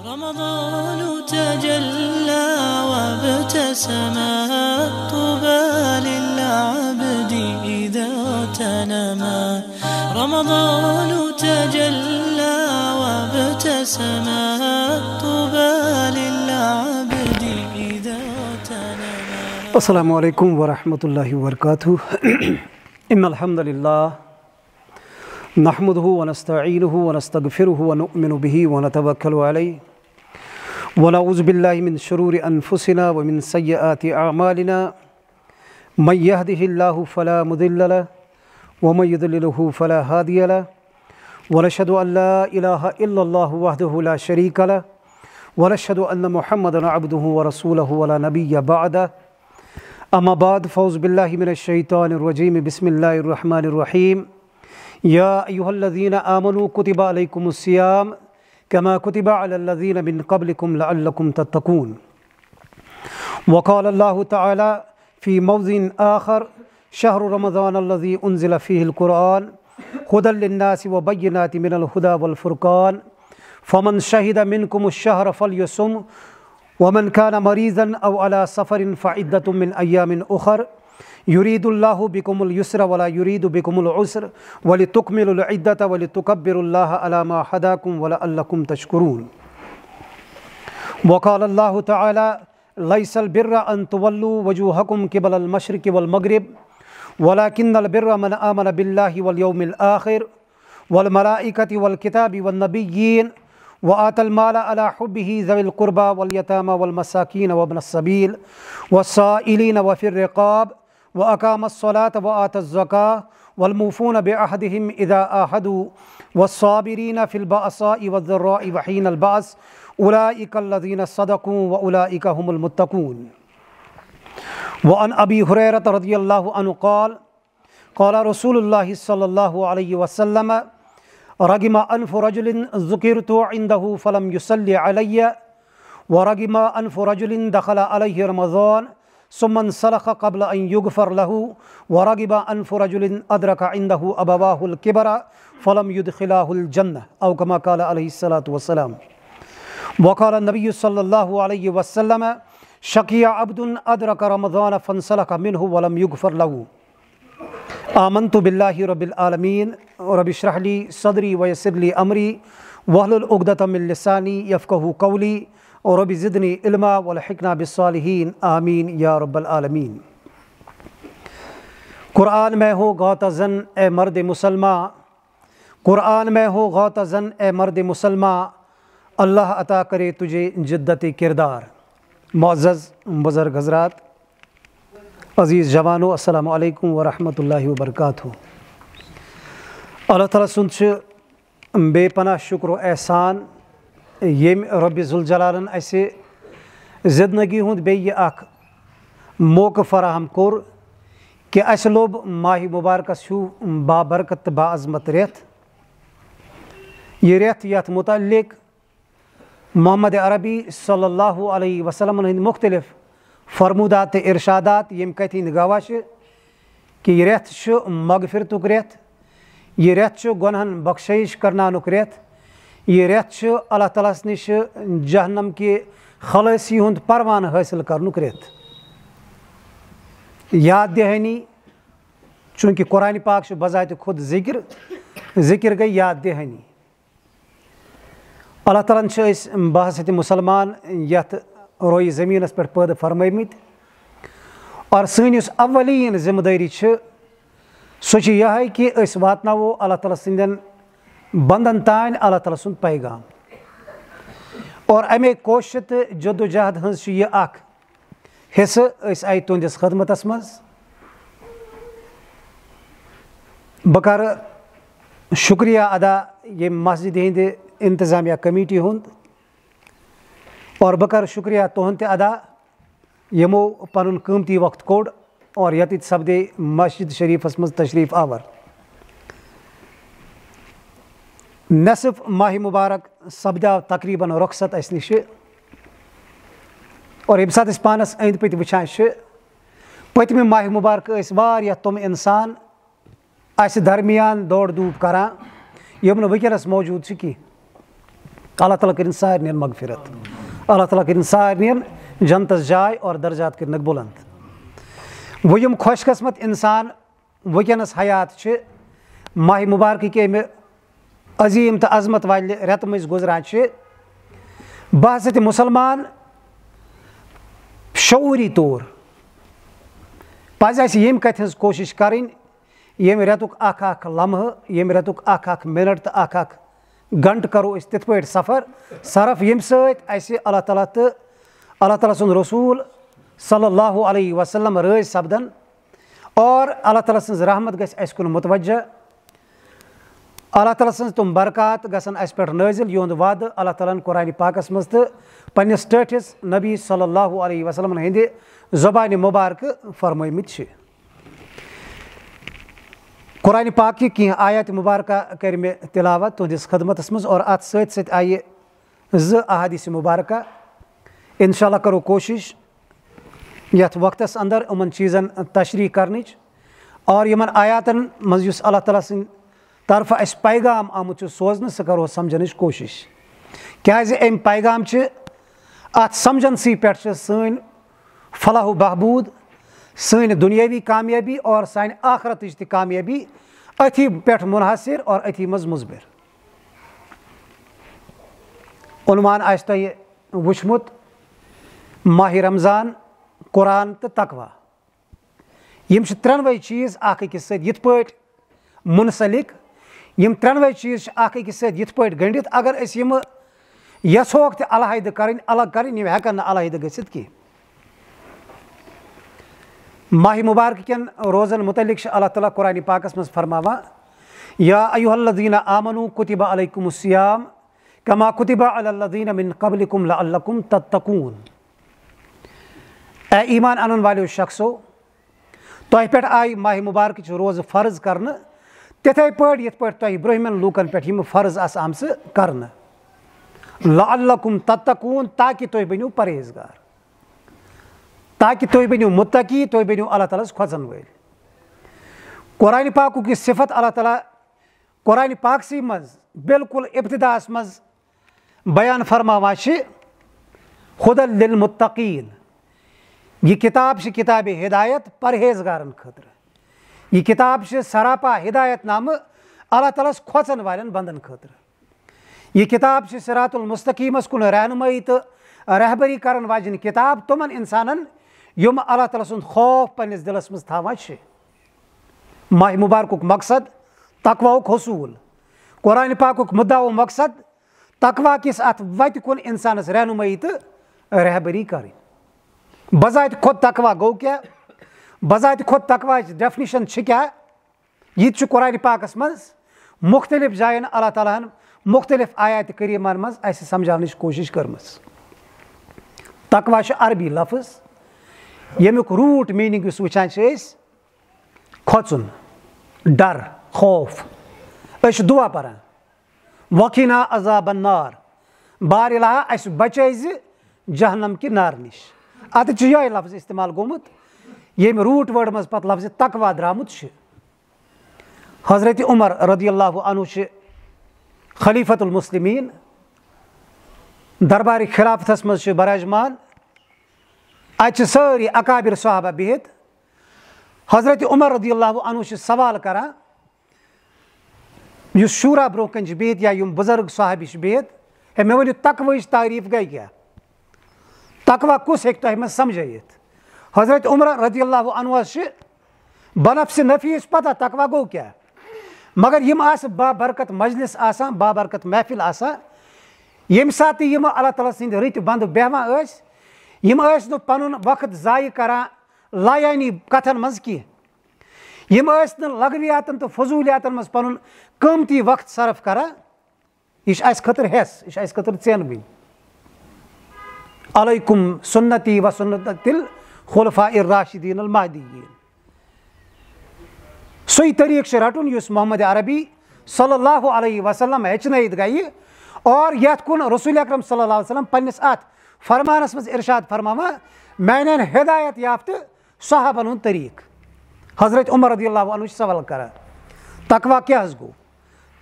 رمضان تجلى وابتسم طوبى للعبد إذا تنما رمضان تجلى وابتسم طوبى للعبد إذا تنما. السلام عليكم ورحمة الله وبركاته. إن الحمد لله نحمده ونستعينه ونستغفره ونؤمن به ونتوكل عليه ونعوذ بالله من شرور أنفسنا ومن سيئات أعمالنا من يهده الله فلا مضل له ومن يضلله فلا هادي له ونشهد أن لا إله إلا الله وحده لا شريك له ونشهد أن محمدا عبده ورسوله ولا نبي بعده. أما بعد فأعوذ بالله من الشيطان الرجيم. بسم الله الرحمن الرحيم. يا أيها الذين آمنوا كتب عليكم الصيام كما كتب على الذين من قبلكم لعلكم تتقون. وقال الله تعالى في موضع آخر شهر رمضان الذي أنزل فيه القرآن هدى للناس وبينات من الهدى والفرقان فمن شهد منكم الشهر فليصم ومن كان مريضا أو على سفر فعدة من أيام أخر يريد الله بكم اليسر ولا يريد بكم العسر ولتكملوا العدة ولتكبروا الله على ما هداكم ولعلكم تشكرون. وقال الله تعالى ليس البر أن تولوا وجوهكم قبل المشرق والمغرب ولكن البر من آمن بالله واليوم الآخر والملائكة والكتاب والنبيين وآتى المال على حبه ذوي القربى واليتامى والمساكين وابن السبيل والسائلين وفي الرقاب وأقام الصلاة وآتى الزكاة والموفون بعهدهم إذا عاهدوا والصابرين في البأساء والضراء وحين البأس أولئك الذين صدقوا وأولئك هم المتقون. وعن أبي هريرة رضي الله عنه قال قال رسول الله صلى الله عليه وسلم رغم أنف رجل ذكرت عنده فلم يصلي علي ورغم أنف رجل دخل عليه رمضان ثم انسلخ قبل أن يغفر له ورغب أنف رجل أدرك عنده أبواه الكبر فلم يدخلاه الجنة أو كما قال عليه الصلاة والسلام. وقال النبي صلى الله عليه وسلم شقي عبد أدرك رمضان فانسلخ منه ولم يغفر له. آمنت بالله رب العالمين رب اشرح لي صدري ويسر لي أمري واحلل عقدة من لساني يفقهوا قولي رب زدني علما والحقنا بالصالحين آمین یا رب العالمین. قرآن میں ہو غوطہ زن اے مرد مسلمہ قرآن میں ہو غوطہ زن اے مرد مسلمہ اللہ عطا کرے تجھے جدت کردار. معزز بزرگ حضرات عزیز جوانو السلام علیکم ورحمۃ اللہ وبرکاتہ. اللہ تعالیٰ سُنٛد چھُ بے پناہ شکر و احسان یم رب ذوالجلالن اسہِ زندگی ہُنٛد بیٚیہِ اکھ موقعہٕ فراہم کوٚر کہِ اسہِ لوٚب ماہِ مُبارکس ہیوٗ بابرکت تہٕ باعظمت رٮ۪تھ. یہِ رٮ۪تھ یتھ مُتعلق محمد عربی صلی اللہ علیہ وسلمن ہٕنٛدۍ مُختلف فرموٗدات تہٕ ارشادات ییٚمہِ کتھِ ہٕنٛدۍ گواہ چھِ کہِ یہِ رٮ۪تھ چھُ مغفرتُک رٮ۪تھ، یہِ رٮ۪تھ چھُ گۄنہن بخشٲیِش کرناونُک رٮ۪تھ، یہِ رٮ۪تھ چھُ اللہ تعالیٰ ہس نِش جہنم کہِ خلٲصی ہُنٛد پروانہٕ حٲصِل کرنُک رٮ۪تھ. یاد دہٲنی چوٗنٛکہِ قرآنِ پاک چھُ بذاتِ خود ذکر گٔے یاد دہٲنی. اللہ تعالیٰ ہن چھِ أسۍ بحثت مُسلمان یتھ رویہِ زٔمیٖنس پٮ۪ٹھ پٲدٕ فرمٲمٕتۍ اور سٲنۍ یُس اولیٖن ذمہٕ دٲری چھِ سۄ چھِ یِہے کہِ أسۍ واتناوو اللہ تعالیٰ سٕنٛدٮ۪ن بنٛدن تانۍ اللہ تعالیٰ سُنٛد پیغام. اور امے کوشش تہٕ جدوجہد ہٕنٛز چھِ یہِ اکھ حصہٕ أسۍ آیہِ تُہنٛدِس خدمتس منٛز. بہٕ کرٕ شُکریہ ادا ییٚمہِ مسجدِ ہِنٛدِ انتظامیہ کمیٹی ہُنٛد اور بہٕ کرٕ شُکریہ تُہُنٛد تہِ ادا یِمو پنُن قۭمتی وقت کوٚڑ اور ییٚتٮ۪تھ سپدے مسجد شریٖفس منٛز تشریٖف آور. نصف ماہِ مُبارک سپدیو تقریٖباً رۄخصت اسہِ نِش اور ییٚمہِ ساتہٕ أسۍ پانس أنٛدۍ پٔکۍ وٕچھان چھِ پٔتمہِ ماہِ مُبارکہٕ ٲسۍ واریاہ تِم اِنسان اسہِ درمیان دورٕ دوٗپ کران یِم نہٕ وٕنکیٚنس موجوٗد چھِ کینٛہہ. अल्लाह ताला करिन सारनियन मगफिरत, अल्लाह ताला करिन सारनियन जन्नतस जाय और दर्जात करनक बुलंद। वो यम खुशकिस्मत इंसान वनस हयात माह मुबारक के अमे अजीम तो अजमत वाले रेत मज गुजरान बहस मुसलमान शऊरी तौर पज यम कथ हज कोशिश करें यम रेतुक अख लम्ह यम रेतुक अख मिनट तो अख घंट करो तिथ पे सफ़र सरफ यम सत अल्लाह ताला तो अल्लाह ताला सुन रसूल सल्लल्लाहु अलैहि वसल्लम रज सपदन और अल्लाह ताला सज रहमत गस कुन मुतवज्जा, अल्लाह ताला सज तुम बरकत गसन अस पे नाजिल युंद वाद अल्लाह ताला कुरान पाकस मज तो पन्निस टठिस नबी सल्लल्लाहु अलैहि वसल्लम हंद ज़बान मुबारक फरमाइमित छे। कुरान पाक की कह आयत मुबारक कर मे तिलावत तुंदिस खदमतस मज और अत सत आये ज़ अहादीस मुबारक। इंशाअल्लाह करो कोशिश यथ वक्तस अंदर उमन चीज़न तशरीह करनिच और यमन आयातन मज युस अल्लाह ताला सिंद तरफ अस पैगाम आमुत सोजन सह करो समझन कोशिश क्याज अम पैगाम अत समझन सी पे सन फलाह बहबूद सन दुनियावी कामयाबी और सान आखरत ती कामयाबी अथी पे मुनहसर और अथी मज मुजबिर। उन्वान आस तुह वुचमुत माह रमज़ान कुरान तो तकवा यम त्रोनवे चीज़ अकिस सत मुनसलिक यम त्रोनवे चीज़ अकिस सत गंडित अगर यम यहोक तो अलहद कर अलग कर हेकन अलहद गसित की। माह मुबारक केन रोज़न मुतलिक अल्लाह ताला कुरान पाकस मज फरमावा या अय्युहल्लज़ीना आमनू कुतिबा अलैकुमुस्सियाम कमा कुतिबा अलल्लज़ीना मिन क़ब्लिकुम लअल्लकुम तत्तकून। ए ईमान अनन वाले शख्सो तुह पे आई माह मुबारक रोज़ फ़र्ज कर तिथे पे तुह ब्रहमन लूकन पे फ़र्ज आम कर लअल्लकुम तत्तकून ताकि तुह बनो परहेजगार, ताकि तुह बनो मुत्तकी, तुह बनो अल्लाह ताला खोचन वल। कुरान पाक की सिफत अल्लाह ताला कुरान पाक सी मज बिल्कुल इब्तिदास मज बयान फरमावा हुदल लिल मुत्तकीन। यह किताब किताब हिदायत परहेजगारन खतर, यह किताब सरापा हिदायत नाम अल्लाह ताला खोचन वालन बंदन खतर। यह किताब सिरातुल मुस्तकीमस कुन रहनुमाई तो रहबरी करन वाजिन किताब तुमन इंसानन युम अल्लाह ताला सुन खौफ पन्निस दिलस मज थावान छे। माह मुबारकुक मकसद तकवाउक हसूल, कुरान पाकुक मुद्दा व मकसद तकवा किस अत वत कुन इंसानस रहनुमाई तो रहबरी करें। बजात खुद तकवा गो क्या, बजात खुद तकवा डेफिनिशन क्या, यह कुरान पाकस मज मुख्तलिफ जायन अल्लाह ताला मुख्तलिफ आयत करीमान मज ऐसे समझाने की कोशिश करमस। तकवा अरबी लफ्ज़ यमुक रूट मीनिंग वचान खोचुन, डर, खौफ। दुआ परान वकीना अज़ाब अन्नार, बार इलाहा अस बचैज जहन्नम कि नार निश। अत यह लफ्ज़ इस्तेमाल गोमुत यम रूट वर्ड मज पत लफ्ज़ तकवा द्रामुत। हज़रत उमर रदियल्लाहु अन्हु खलीफतुल मुस्लिमीन दरबार खिलाफतस मज बराजमान, अत सारी अकाबिर सहाबा बिहित हज़रत उमर रदियल्लाहु अन्हु सवाल करान युस शूरा ब्रोह कन बिहित या युम बुजुर्ग सहाबी बिहित है मे वनु तकवच तारीफ गई क्या, तकवा कुस हेक तुह समझित। हज़रत उमर रदियल्लाहु अन्हु बनफ्स नफीस पता तकवा गो क्या, मगर यम आस बाबरकत मजलिस आसान, बाबरकत महफिल आसान, यम सात यम अल्लाह ताला सिंद रित बंद बेहवान यम न पनुन वक्त ज़ाय करान लायानी कथन मज की, यम न लगवियातन तो फजूलियातन मज पनुन कीमती वक्त सरफ करान। यह खतर हेस, यह खतर चेन वन। अलैकुम सुन्नती व सुन्नतिल खुलफाइर राशिदीन अल महदीयीन। सही तरीक़ रटुन युस मोहम्मद अरबी सल्लल्लाहु अलैहि वसल्लम हेचनत गई और यथ कुन रसूल अकरम सल्लल्लाहु अलैहि वसल्लम पन्निस अत फरमानस मज इरशाद फरमावा मैंने हिदायत याफ्त सहाबन हुंद तरीक़। हज़रत उमर रदियल्लाहु अन्हु सवाल करा तकवा क्या गो,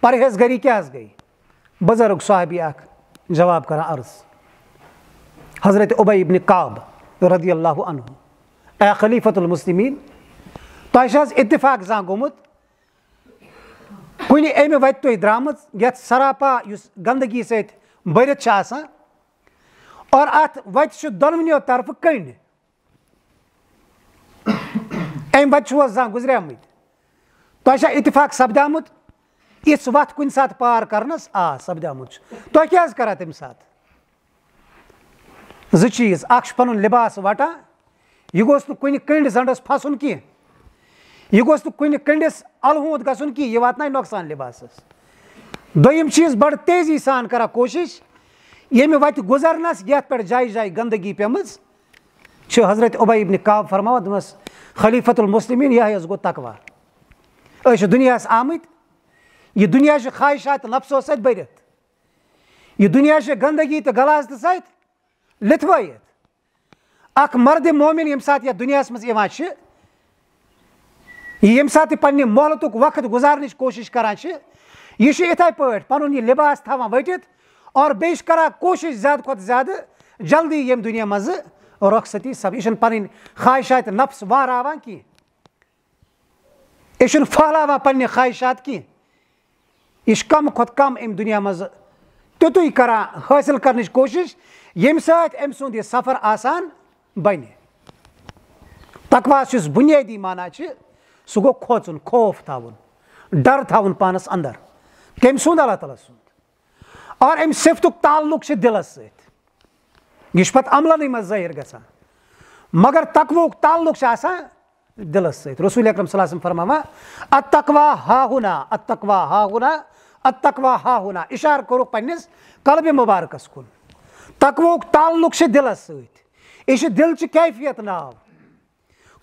परहेजगरी क्या गई। बुजुर्ग सहाबी जवाब करा अर्ज हज़रत उबई इब्न काब रदियल्लाहु अन्हु ए खलीफतुल मुस्लिमीन तोह इत्तिफाक जा गोमुत कुन अमि वत तुह द्रामज यथ सरापा युस गंदगी सहित भरित आसान और अत वत दोनवनियों तरफ कण अमि वत जा गुजरियामत तोह इत्तिफाक सपदामुत इस वत कुन सात पार करनस आ सपदामुत तुह क्या करा तम सात जो चीज अख पन लिबास वटा यह गोस कुन कंड जंडस फसन की यह गोस कुन कंडिस अलहूद गसन की यह वात नुकसान लिबासस दोयम चीज बड़ तेजी सान करा कोशिश ये वत गुजरनस ये पे जाय जाय गंदगी पेमज हजरत उबई इब्न काब फरमावा दमस खलीफतुल मुस्लिमीन यह गो तकवा दुनिया आमत यह दुनिया ख्वाहिशात नफ्सों सत भरित यह दुनिया गंदगी तो गलाजत सत लिथवत अख मर्द मोमिन यम सात यह दुनिया मज यम सात पन्ने मोहलतुक वक्त गुजारने कोशिश करान यह इथे पे पन यह लिबास थवान वटित और बेश करा कोशिश ज्यादा खुद ज्यादा जल्दी यम दुनिया मज रुखसती सब यह पन ख्वाहिशात नफ्स वारावान की यह फहलावान पन्ने ख्वाहिशात की यह कम खुद कम अम दुनिया मज तुतुई करा हासिल करने कोशिश यम सत अम सुंद यह सफर आसान बन तकवा बुनियादी माना सह गो खोचुन खौफ थावन डर थावन पानस अंदर कम सुंद अल्लाह ताला सुंद और अम सिफतुक ताल्लुक दिलस सत यह पे अमलन मज ज़ाहिर गसान मगर तकवुक ताल्लुक दिलस सत रसूल अकरम सल्लल्लाहु अलैहि वसल्लम फरमावा अत्तकवा हाहुना अत्तकवा हाहुना अत्तकवा हाहुना इशार करो पन्निस कल्ब मुबारकस कुन तकवुक ताल्लुक दिलस सत यह दिल कैफियत नाव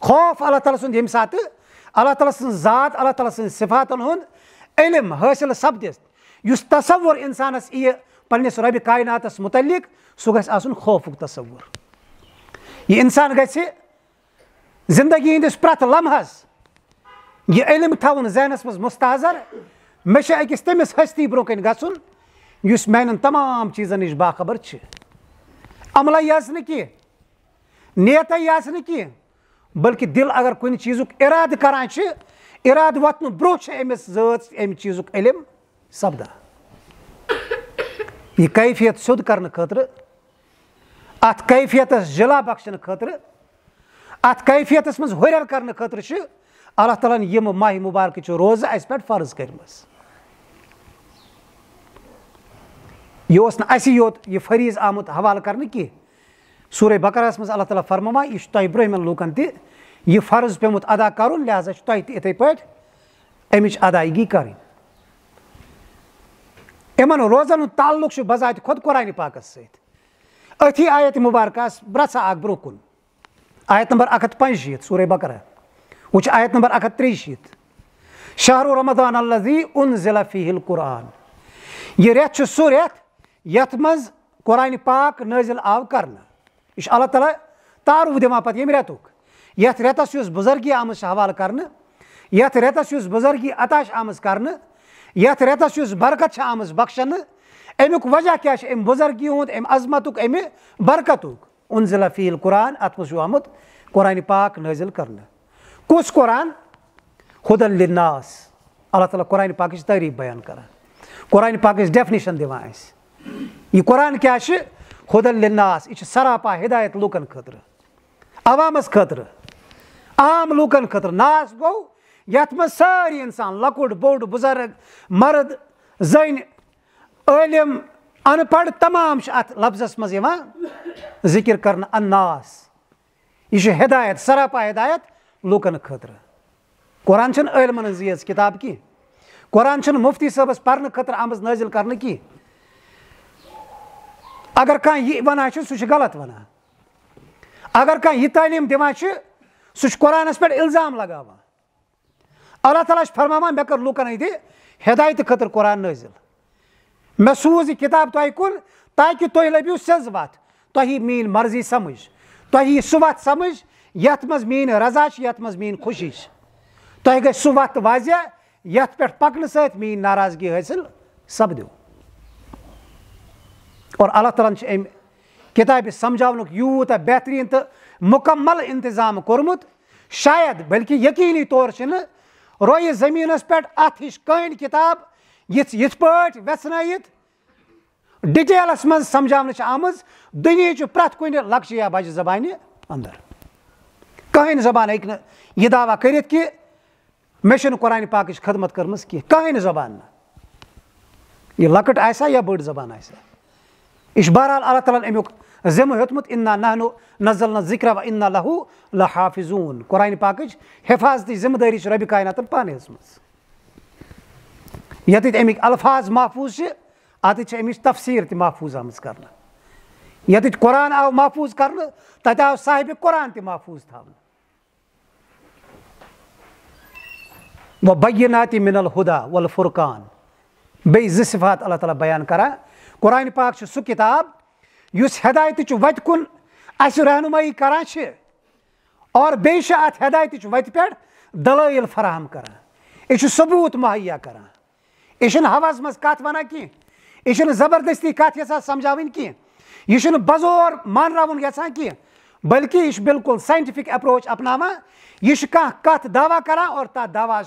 खौफ अल्लाह ताला सुंद यम सात अल्लाह ताला सं ज़ात अल्लाह ताला सं सिफातन हुंद इल्म हासिल सपदिस युस तसव्वुर इंसानस यह पन्निस रब कायनातस मुतल्लिक सह गछ आसुन खौफुक तसव्वुर यह इंसान गछ जिंदगी हंदिस प्रत लम्हस यह इल्म थवन जहनस मज मुस्तहजर मे अकिस तमिस हस्ती ब्रो कन गछुन युस मैनन तमाम चीजन निश बाखबर अमल की नियत की बल्कि दिल अगर कुन चीजुक इराद करान इराद वतन ब्रो अमिस ज़ात अमि चीजुक इल्म सपदा यह कैफियत सुध करने खतर अत कैफियत जिला बख्शन खतर अत कैफियत मज हुरर करने खतर अल्लाह ताला यम माह मुबारक रोज़ अस पे फर्ज करमस यह योत यह फरीज आमुत हवाल करने की सूरह बकरस मज अल्लाह ताला फरमावा यह तुह ब्रह्मन लूकन यह फर्ज पेमुत अदा करुन लिहाजा तुह इथे पे अमिच अदायगी करें इन रोजन ताल्लुक बजात खुद कुरान पाकस सत अथी आयत मुबारकस ब्रसा अख ब्रो कुन आयत नंबर 165 सूरह बकरा वो आयत नंबर 163 शहरु रमज़ान अल्लज़ी उन्ज़िला फ़ीहिल कुरान यह रेत सह रेत यथ मज कुरान पाक नाजिल आव करना यह अल्लाह ताला तारुफ दिवान पे यम रेतुक यथ रेतस बुजुर्गी आम हवाल करने यथ रेतस बुजुर्गी अता आम करने यथ रेतस बरकत आम बख्शन अमुक वजह क्या अम बुजुर्गी हुंद अम अजमतुक अमि बरकतुक उन्ज़िला फ़ीहिल कुरान अत मज आमुत कुरान पाक नाजिल करने कुस कुरान हुदन लिन्नास अल्लाह ताला कुरान पाक तारीफ बयान करान कुरान पाक डेफिनेशन दिवान यह कुरान क्या हुदन लिन्नास यह सरापा हिदायत लूकन खतर अवामस खतर आम लूकन खतर नास गो यथ मज सारी इंसान लकुट बोड़ बुजुर्ग मर्द जन आलिम अनपढ़ तमाम अत लफ्जस मज जिक्र कर अन्नास यह हिदायत सरापा हिदायत लूकन खतर कुरान इल्मन हज किताब की कुरान मुफ्ती साहबस पढ़ने खतर आमज नाजिल करने की अगर कह यह वन सह गलत वन अगर कह यह तालीम दिवान सह कुरानस पे इल्जाम लगावान अल्लाह ताला फरमावान मे कर लूकन हिदायत खतर कुरान नाजिल मे सूज यह किताब तुह कुन ताकि तुह लभ्यू सिज वत तुह मीन मर्जी समझ तुह सह वत समझ यथ मज मीन रजा यथ मज मीन खुशी तुह गई सह वत वाजिया यथ पे पकन सत मीन नाराजगी हासिल सपदो और अल्लाह ताला अम किताब समझावन यूत बेहतरीन तो मुकम्मल इंतजाम कोर्मुत शायद बल्कि यकीनी तौर रोय जमीनस पे अत हिश कहीं किताब यिथ पाट वेचनयित डिटेलस मज समझावन आमज दुनिया प्रत कुन लक्ष्य या बज जबान अंदर कहीं जबान हेक यह दावा कर कि मे कुरान पाक खदमत कर्म कहीं जबान यह लकट आसा या बड़ जबान आसा यह बहरहाल अल्लाह ताला अमुक जिम्म हेतमुत इन्ना नहनु नज़्ज़लना ज़िक्र व इन्ना लहु लहाफ़िज़ून कुरान पाक हिफाजती जिम्मेदारी रब कायनातन पाने हेचमज यत अमिक अल्फाज महफूज अत अमिच तफसीर त महफूज आमज कर यत कुरान आव महफूज कर तत आव साहिब कुरान त महफूज थावन व बय्यनाति मिनल हुदा वल फुरकान बे सिफात अल्लाह ताला बयान करा कुरान पाक सु किताब युस हिदायत वत कुन अस रहनुमाई करान और बे अत हिदायत वत पे दलाइल फराहम करान यह सबूत मुहैया करान यह हवस मज कत वन कह यह जबरदस्ती कत यसान समझावन कह यह बजोर मानरावन यसान कह बल्कि यह बिल्कुल साइंटिफिक अप्रोच अपनावा यह कत दावा करान और तथ दावा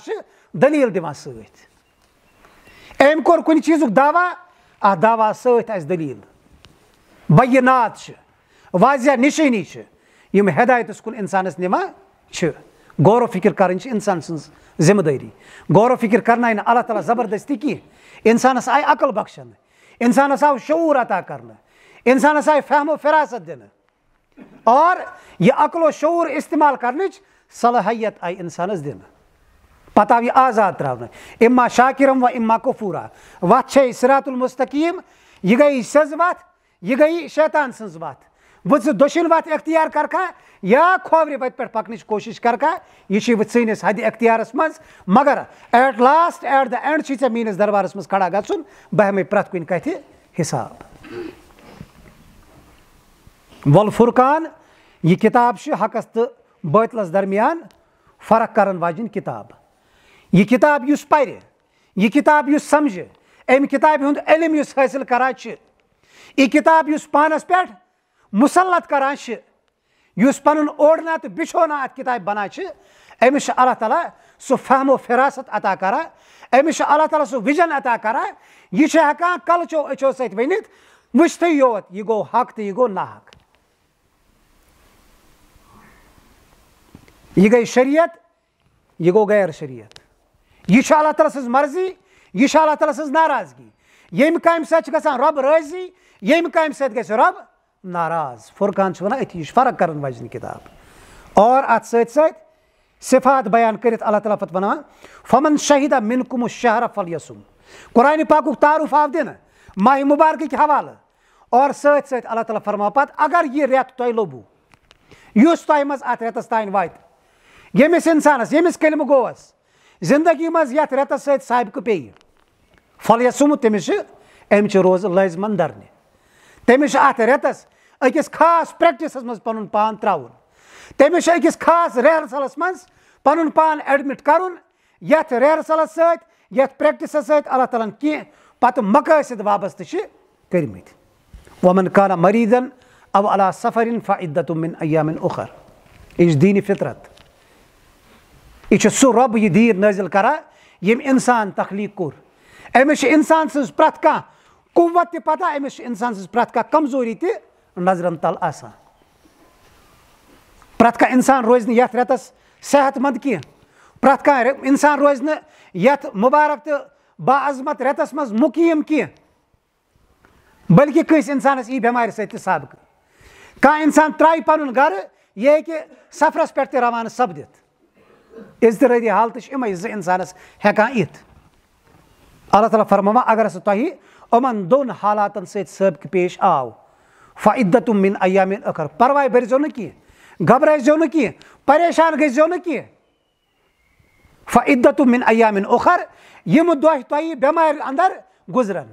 दलील दिवान सत अम कोर कुन चीज़ दावा अ दावा सत दलील बयनात वाजिया निशानी यम हिदायत कुन इंसानस निवान गौर फिक्र कर इंसान सज जिम्मेदारी गौर फिक्र करना अल्लाह ताला जबरदस्ती कह इंसानस आय अकल बख्शन इंसानस आव शऊर अता करना इंसानस आय फहमो फिरासत दिन और यह अकलो शऊर इस्तेमाल करने सलाहियत आई इंसानस दिन पता यह आज़ाद त्रावन इम्मा शाकिरम व इम्मा कफूरा वत सिरातुल मुस्तकीम यह गई सज वत यह गई शैतान सज वत वह दोशिन वत अख्तियार करखा या खोवरि वत पे पकन कोशिश करखा यह वह सैनिस हद अख्तियारस मज मगर at last at the end चे मीनिस दरबारस मज खड़ा गन बह हमें प्रत कुन कथ हिसाब वल फुरकान यह किताब हकस तो बातिलस दरमियान फर्क करन वाजिन किताब यह किताब युस पर यह किताब युस समझ अम किताब हुंद इल्म युस हासिल करान यह किताब युस पानस पे मुसल्लत करान युस पनुन ओढ़ना तो बिछोना अत किताब बना अमिस अल्लाह ताला सो फहमो फिरासत अता करा अमिस अल्लाह ताला सो विजन अता करा यह हेकान कलचो अचो सत वनित वुचत योत यह गो हक तो यह गो ना हक यह गई शरीयत यह गो गैर शरीयत यह अल्लाह ताला सज मर्जी यह अल्लाह ताला सज नाराजगी यम काम सत गसान रब राजी यम काम सत गस रब नाराज फुरकान वन अथी यह फर्क कर वजन किताब और अत सत सिफात बयान कर अल्लाह ताला पत वन फमन शहीदा मिनकुम शहर फलयसुम कुरान पाक तारुफ आव दिन माह मुबारक के हवाले और सत सत अल्लाह ताला फरमा पत अगर यह रेत तुह लोबू युस तुह मज अत रेतस तान वात यमिस इंसानस यमिस कलम गोस जिंदगी मज यथ रेतस सत साबिक पे फलयसुम तमिस अमच रोज लाजमन दरने तमिस अत रेतस अकिस खास प्रैक्टिस मज पनुन पान त्राउन तमिस अकिस खास रिहर्सलस मज पनुन पान एडमिट करुन यथ रिहर्सलस सत यथ प्रैक्टिस सत अल्लाह ताला कह पत मकासद वाबस्त करमित वमन काना मरीदन अव अला सफरिन फ़इद्दतुम मिन अय्यामिन उखर यह दीन फितरत यह सह रब यह दीन नाजिल करा यम इंसान तखलीक कोर अमिस इंसान सज प्रत कह कुव्वत त पता अमिस इंसान सज प्रत कह कमजोरी त नजरन तल आसान प्रत कह इंसान रोज यथ रेतस सेहतमंद कह प्रत कह इंसान रोज यथ मुबारक तो बाअजमत रेतस मज मुकीम कह बल्कि कस इंसानस यी बेमार सत सबक कह इंसान त्राय पनुन गर यह कि सफरस पे त रवान सपदित इजतरादी हालत इमे ज इंसानस हेकान इत अल्लाह ताला फरमावा अगर तुह उमन दोन हालातन सत सबक पेश आव फ़इद्दतुम मिन अय्यामिन उखर परवाह बरजो न कह घबराइजो न कह परेशान गजो न कह फ़इद्दतुम मिन अय्यामिन उखर यम दह तुह बेमार अंदर गुजरन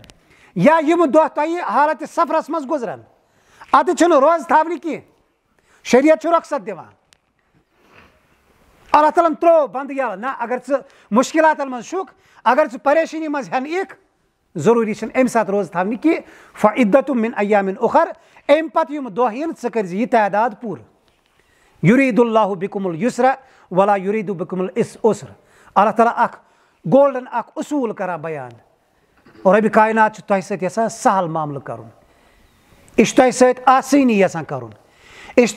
या यम दह तुह हालत सफरस मज गुजरन अत रोज थावन कह शरीयत रुखसत दिवान अल्लाह ताला त्रो बंद यल ना अगर मुश्किलातन मज शुक अगर परेशानी मज हन इक ज़रूरी अमि साथ रोज़ थावनी कि फ़इद्दतुम मिन अय्यामिन उखर अमि पत्त यम दह यिन ज़ कर यह तादाद पूर युरीदुल्लाहु बिकुमुल युस्र वला युरीदु बिकुमुल उसर अल्लाह ताला अख गोल्डन अख उसूल करा बयान और रब कायनात तह सह सहल मामल कर तह सनी यसान कर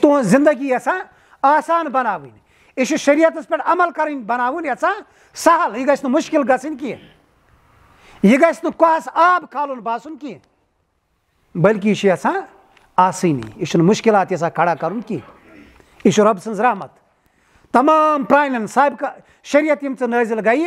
तुह जिंदगी यसान आसान बनावन यह शरीयतस पे अमल कर बनावन यसान सहल यह गि मुश्किल गन कह यह गि कुहस आब खालुन बासन कह बल्कि यह यसान आसनी यह मुश्किलात यसान खड़ा कर कह यह रब सज रहमत तमाम प्रान सबक शरीयत यम नाजिल गई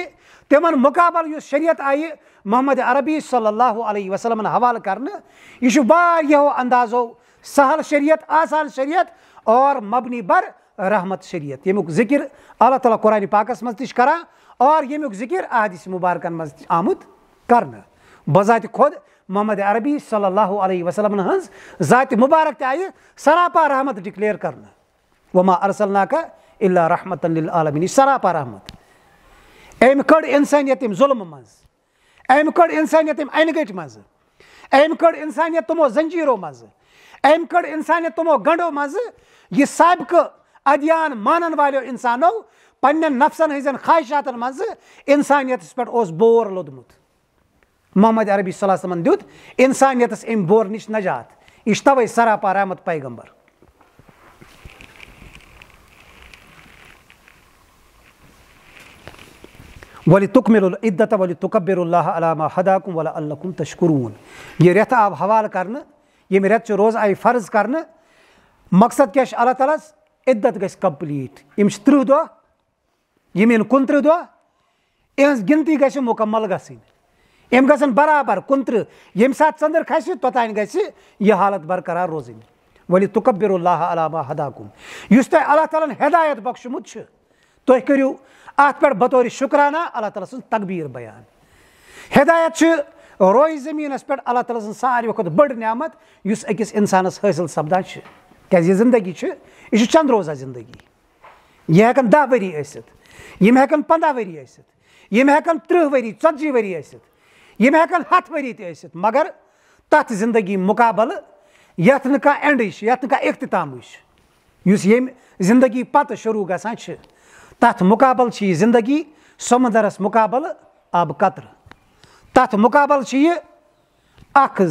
तिमन मुकाबल युस शरीयत आई मोहम्मद अरबी सल्लल्लाहु अलैहि वसल्लम हवाल करने यह वारियो अंदाजो सहल शरीयत आसान शरीयत और मबनी बर रहमत शरीयत यमुक जिक्र अल्लाह ताला कुरान पाकस मज तिश करा और यमुक जिक्र अहदीस मुबारकन मज आमुद करने बजात खुद मोहम्मद अरबी सल्लल्लाहु अलैहि वसल्लम हंस जात मुबारक आई सरापा रहमत डिक्लेयर करने वमा अरसलनाका इल्ला रहमतन लिल आलमीन सरापा रहमत अमि कड़ इंसानियत जुल्म मज अमि कड़ इंसानियत अनगट मज अमि कड़ इंसानियत तमो जंजीरो मज अमि कड़ इंसानियत तमो गंडो मज यह सबक अदियान मानन वालो इंसानो पन्न नफ्सन हजन ख्वाहिशातन मज इंसानियत पे बोर लोदमुत मोहम्मद अरबी सल्लल्लाहु अलैहि वसल्लम दुत इंसानियत अमि बोर निश नजात यह तवे सरापा रहमत पैगंबर वली तुकमिलुल इद्दत वली तुकब्बिरुल्लाह अला मा हदाकुम वला अल्लकुम तशकुरून यह रेत आव हवाल करने यम रेत रोज आई फर्ज करने मकसद क्या अल्लाह ताला इद्दत गस कंप्लीट यम 30 दो यम 29 दो इहज गिनती गस मुकम्मल गसिन यम गसन बराबर 29 यम साथ चंद्र खस तोतान गस यह हालत बरकरार रोजिन वली तुकब्बिरुल्लाह अला मा हदाकुम युस तह अल्लाह ताला हिदायत बख्शमुत छ तुह करियो अत पे बतौर शुक्राना अल्लाह ताला सुन तकबीर बयान हिदायत रोय जमीनस पे अल्लाह ताला सुन सारे खुद बड़ नियामत युस अकिस इंसानस हासिल सपदान क्या जिंदगी यह चंद रोजा जिंदगी यह हेकन 10 वरी यम हेकन 15 वरी यम हेकन 30 वरी 40 वरी यम हेकन 100 वरी त मगर तथ जिंदगी मुकाबल यथ न कह एंड यथ न कह इख्तिताम युस यम जिंदगी पत शुरू गसान तथ मुकाबल जिंदगी समुंदरस मुकाबल आब कतर तथ मुकाबल अख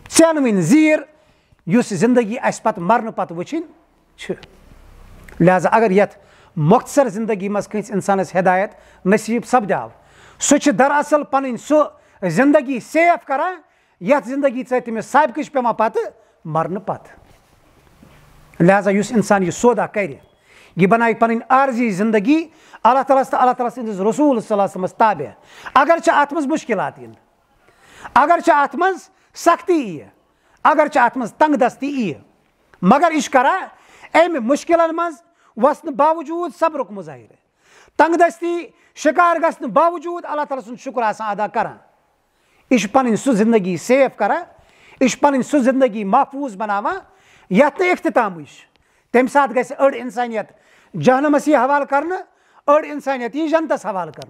चनवन जीर युस जिंदगी अस पत मरन पत वुचिन लिहाजा अगर यथ मुख्तसर जिंदगी मज कंस इंसानस हिदायत नसीब सपदाव सह दरअसल पन सह जिंदगी सेफ करान यथ जिंदगी तमिस सबक पेवान पत मरन पत लिहाजा युस इंसान यह सौदा कर यह बनाए पन आर्जी जिंदगी अल्लाह ताला तो अल्लाह ताला सद रसूल सल्लल्लाहु अलैहि वसल्लम ताबे अगर अत मज मुश्किलात इन अगर अत मज सख्ती यी अगर अत मज तंग दस्ती यी मगर यह करा अमि मुश्किलन मज वसन बावजूद सब्रुक मुजाहिर तंग दस्ती शिकार गसन बावजूद अल्लाह ताला सुन शुक्र आसान अदा करान यह पन सह जिंदगी सेफ करा यह पन सह जिंदगी महफूज बनावान यथ इख्तिताम तम सात गि अड़ इंसानियत जहनमस यह हवाल कर अड़ इंसानियत यह जनतस हवाल कर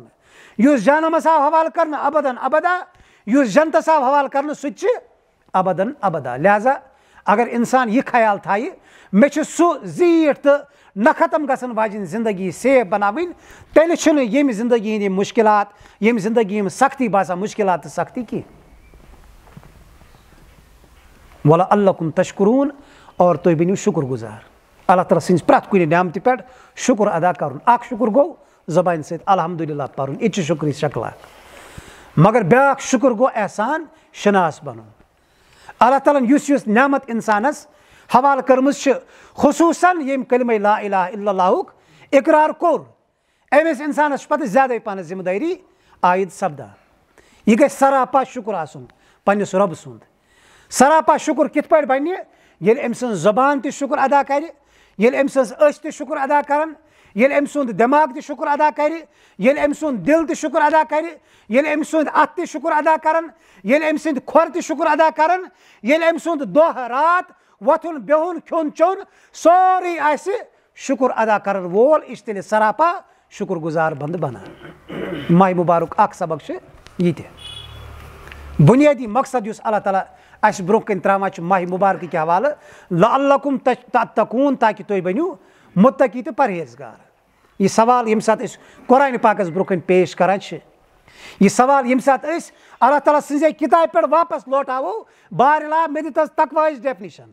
जहनमस आव हवाल कर अबदन अबदा जनतस आव हवाल कर सह अबदन अबदा लिहाजा अगर इंसान यह ख्याल थाय मे सह जीठ तो न खत्म गसन वाजिन जिंदगी सेफ बनावन तेल यम जिंदगी हंद मुश्किलात यम जिंदगी सख्ती बासान मुश्किलात तो सख्ती कह वला अल्लकुम तशकुरून और तुम बनो शुक्र गुजार अल्लाह ताला सज प्रत कुन नियामत पे शुक्र अदा कर शुक्र गो जबान सत अल्हम्दुलिल्लाह पर्न यह शुक्र शक्ला मगर ब्या शुक्र गो एहसान शनास बन अल्लाह ताला युस नियामत इंसानस हवाल कर्म खुसूसन यम कलिमा ला इलाहा इल्लल्लाहुक इकरार कोर अमिस इंसानस पत ज्यादा पन जिम्मेदारी आयद सपदा यह गि सरापा शुक्र आसन पन्निस रब सुंद सरापा शुक्र कित पे बन ये अम ज़बान त शुक्र अदा कर अम त शुक्र अदा कर अम सुंद दिमाग त शुक्र अदा कर अम सुंद दिल त शुक्र अदा कर अम सुंद अत त शुक्र अदा कर अम सुंद खोर त शुक्र अदा कर अम सुंद दह रात वथुन बेहुन खोन चोन सोरी शुक्र अदा कर वोल इस तेल सरापा शुक्र गुजार बंद बना माह मुबारक सबक ये बुनियादी मकसद युस अल्लाह ताला अस ब्रोह कन त्रावान माह मुबारक के हवाले लअल्लकुम तत्तकून ताकि तुम बनो मुत्तकी तो परहेजगार। यह सवाल यम सात कुरान पाकस ब्रोह कन पेश करान यह सवाल यम सात अल्लाह ताला सजे किताब पे वापस लौटावो बारला मे दितस तकवा डेफिनेशन